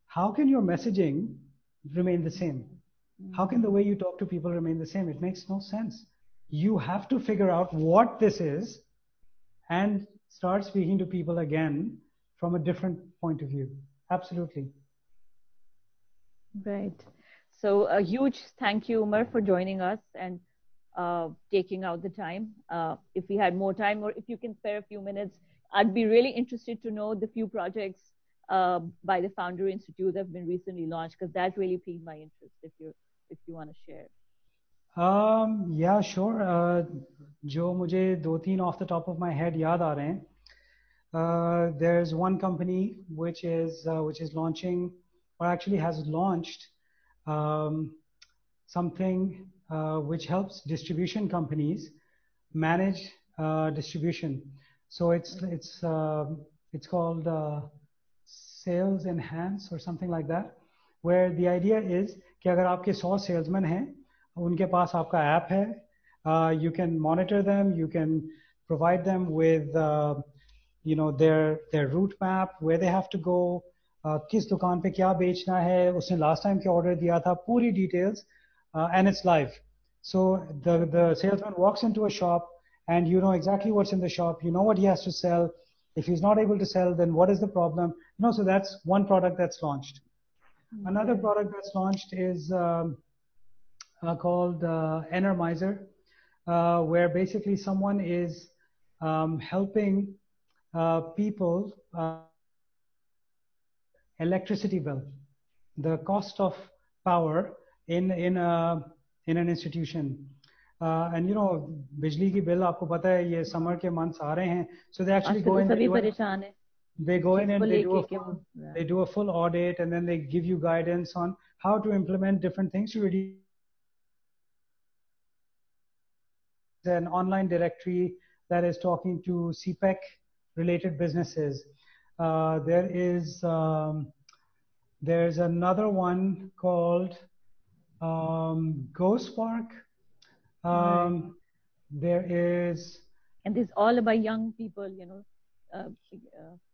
How can your messaging remain the same? How can the way you talk to people remain the same? It makes no sense. You have to figure out what this is and start speaking to people again from a different point of view. Absolutely. Right. So a huge thank you, Umar, for joining us and taking out the time. If we had more time, or if you can spare a few minutes, I'd be really interested to know the few projects by the Founder Institute that have been recently launched, because that really piqued my interest. If you want to share. Yeah, sure. जो मुझे 2-3 off the top of my head याद आ रहे हैं. There's one company which is launching, or actually has launched, something which helps distribution companies manage distribution. So it's called Sales Enhance or something like that, where the idea is कि अगर आपके 100 salesmen हैं, उनके पास आपका app है, you can monitor them, you can provide them with their route map, where they have to go, किस दुकान पे क्या बेचना है, उसने last time क्या order दिया था, पूरी details, and it's live. So the salesman walks into a shop and you know exactly what's in the shop, you know what he has to sell. If he's not able to sell, then what is the problem? So that's one product that's launched. Another product that's launched is called Energizer, where basically someone is helping people electricity bill, the cost of power in an institution. And बिजली की bill आपको पता है ये summer के months आ रहे हैं, so they actually go in. They go in and they do a full audit, and then they give you guidance on how to implement different things to reduce. An online directory that is talking to CPEC related businesses. There's another one called GoSpark. There is, and this is all about young people,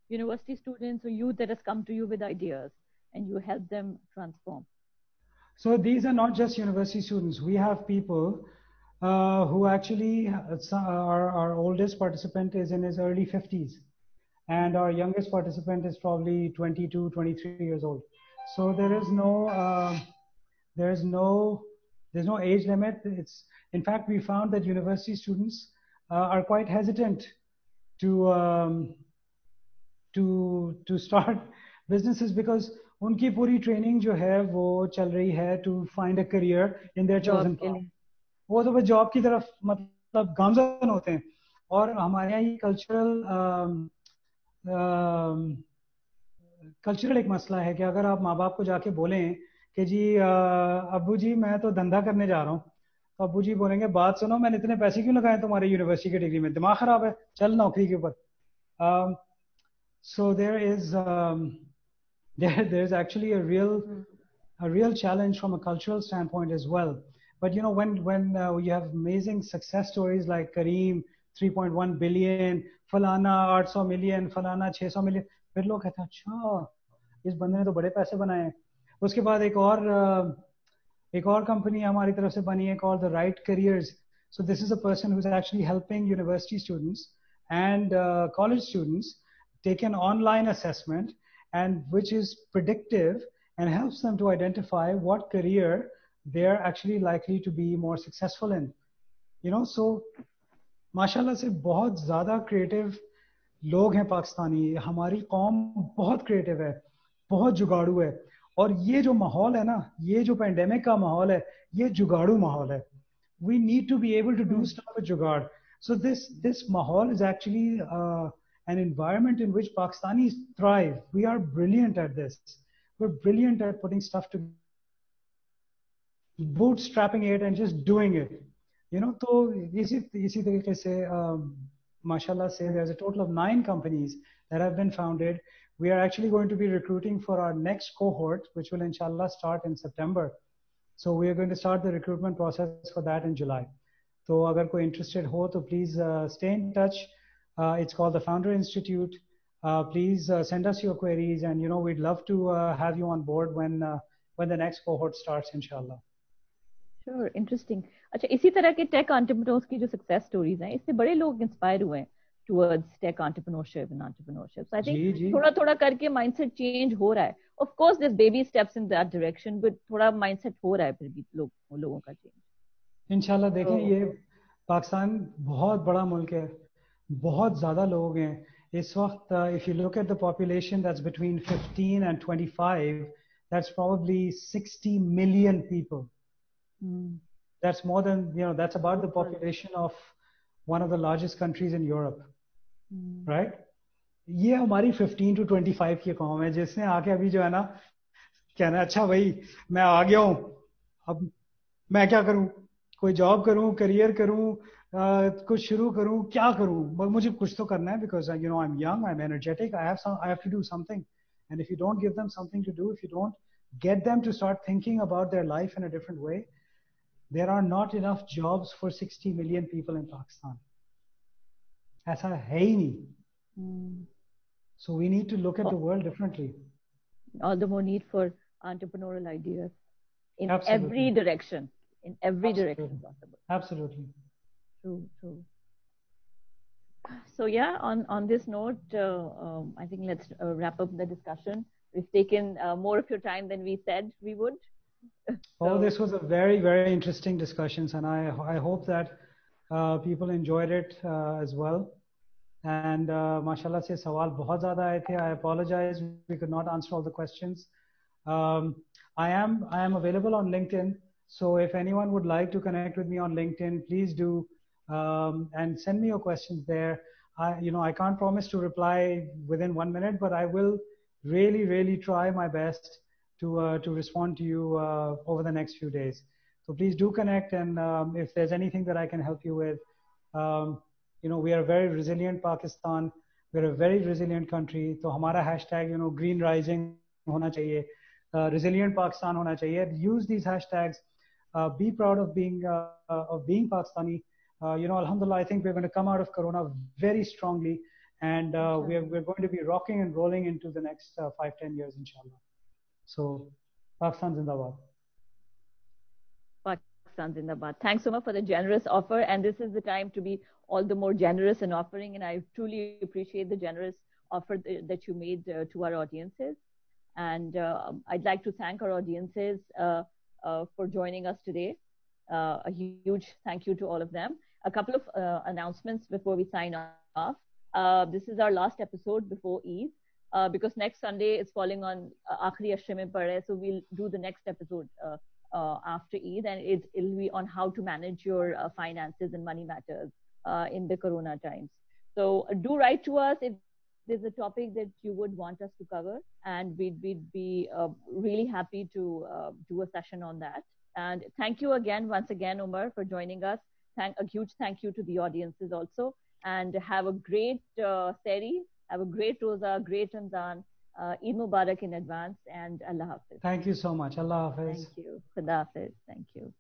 university students or youth that has come to you with ideas, and you help them transform. So these are not just university students. We have people who actually, our oldest participant is in his early 50s, and our youngest participant is probably 22, 23 years old. So there's no, there's no age limit. It's, in fact, we found that university students are quite hesitant to to start businesses because उनकी पूरी training जो है वो चल रही है to find a career in their chosen path. वो तो बस जॉब की तरफ मतलब गामजन होते हैं. और हमारे यहाँ ये कल्चरल एक मसला है कि अगर आप माँ बाप को जाके बोलें कि जी अब्बू जी मैं तो धंधा करने जा रहा हूँ, तो अब्बू जी बोलेंगे बात सुनो मैंने इतने पैसे क्यों लगाए तुम्हारे यूनिवर्सिटी की डिग्री में, दिमाग खराब है, चल नौकरी के ऊपर. So there's actually a real challenge from a cultural standpoint as well. But you know, when you have amazing success stories like Kareem 3.1 billion, फलाना 800 million, फलाना 600 million, फिर लोग कहते हैं अच्छा इस बंदे ने तो बड़े पैसे बनाए हैं. उसके बाद एक और कंपनी हमारी तरफ से बनी है called the Right Careers. So this is a person who's actually helping university students and college students take an online assessment, and which is predictive and helps them to identify what career they're actually likely to be more successful in. You know, so माशाल्लाह से बहुत ज़्यादा creative लोग हैं पाकिस्तानी. हमारी कौम बहुत creative है, बहुत जुगाड़ू है. और ये जो माहौल है ना, ये जो पेंडेमिक का माहौल है, ये जुगाड़ू माहौल है. We need to be able to do stuff with जुगाड़. So this mahal is actually an environment in which Pakistanis thrive. We are brilliant at this. We're brilliant at putting stuff together, bootstrapping it and just doing it. You know, तो इसी तरीके से mashallah say there's a total of 9 companies that have been founded. We are actually going to be recruiting for our next cohort, which will inshallah start in September. So we are going to start the recruitment process for that in July. So अगर कोई interested हो तो please stay in touch. It's called the Founder Institute. Please send us your queries, and you know we'd love to have you on board when the next cohort starts, inshallah. Sure, interesting. अच्छा, इसी तरह के take entrepreneurs की जो success stories हैं, इससे बड़े लोग इंस्पायर हुए हैं towards tech entrepreneurship and entrepreneurship. So I think थोड़ा करके माइंडसेट चेंज हो रहा है. Of course there baby steps in that direction, but थोड़ा माइंडसेट हो रहा है फिर भी लोगों का चेंज. इंशाल्लाह. देखें, ये पाकिस्तान बहुत बड़ा मुल्क है, बहुत ज़्यादा लोग हैं इस वक्त. If you look at the population that's between 15 and 25, that's probably 60 million people. That's more than, you know, that's about the population of one of the largest countries in Europe. Right? ये हमारी 15 to 25 की कौम है, जिसने आके अभी जो है ना कहना अच्छा भाई मैं आ गया हूँ, अब मैं क्या करूँ, कोई जॉब करूँ, करियर करूँ, कुछ शुरू करूँ, क्या करूँ, मुझे कुछ तो करना है. Because you know I'm young, I'm energetic, I have to do something. And if you don't give them something to do, if you don't get them to start thinking about their life in a different way, there are not enough jobs for 60 million people in Pakistan. ऐसा है ही नहीं. So we need to look at the world differently. All the more need for entrepreneurial ideas in Absolutely. every direction. In every Absolutely. direction possible. Absolutely. True. So yeah, on this note, I think let's wrap up the discussion. We've taken more of your time than we said we would. Oh, this was a very, very interesting discussion, and I hope that people enjoyed it as well. And mashallah se sawal bahut zyada aaye the. I apologize we could not answer all the questions. I am available on LinkedIn, so if anyone would like to connect with me on LinkedIn, please do, and send me your questions there. I can't promise to reply within 1 minute, but I will really try my best to respond to you over the next few days. So please do connect, and if there's anything that I can help you with, we are a very resilient Pakistan. We're a very resilient country. So hamara hashtag, green rising hona chahiye, resilient Pakistan hona chahiye. Use these hashtags. Be proud of being Pakistani. Alhamdulillah, I think we're going to come out of Corona very strongly, and we're going to be rocking and rolling into the next 5-10 years, inshallah. So, Pakistan Zindabad. Pakistan Zindabad. Thanks so much for the generous offer. And this is the time to be all the more generous in offering. And I truly appreciate the generous offer that you made to our audiences. And I'd like to thank our audiences for joining us today. A huge thank you to all of them. A couple of announcements before we sign off. This is our last episode before Eid. Because next Sunday is falling on Aakhri Ashre Mein Pade, so we'll do the next episode after Eid, and it'll be on how to manage your finances and money matters in the Corona times. So do write to us if there's a topic that you would want us to cover, and we'd be really happy to do a session on that. And thank you again, once again, Umar, for joining us. A huge thank you to the audiences also, and have a great Sehri. Have a great Roza, great Ramzan, Eid Mubarak in advance, and Allah Hafiz. Thank you so much. Allah Hafiz. Thank you. Khuda Hafiz. Thank you.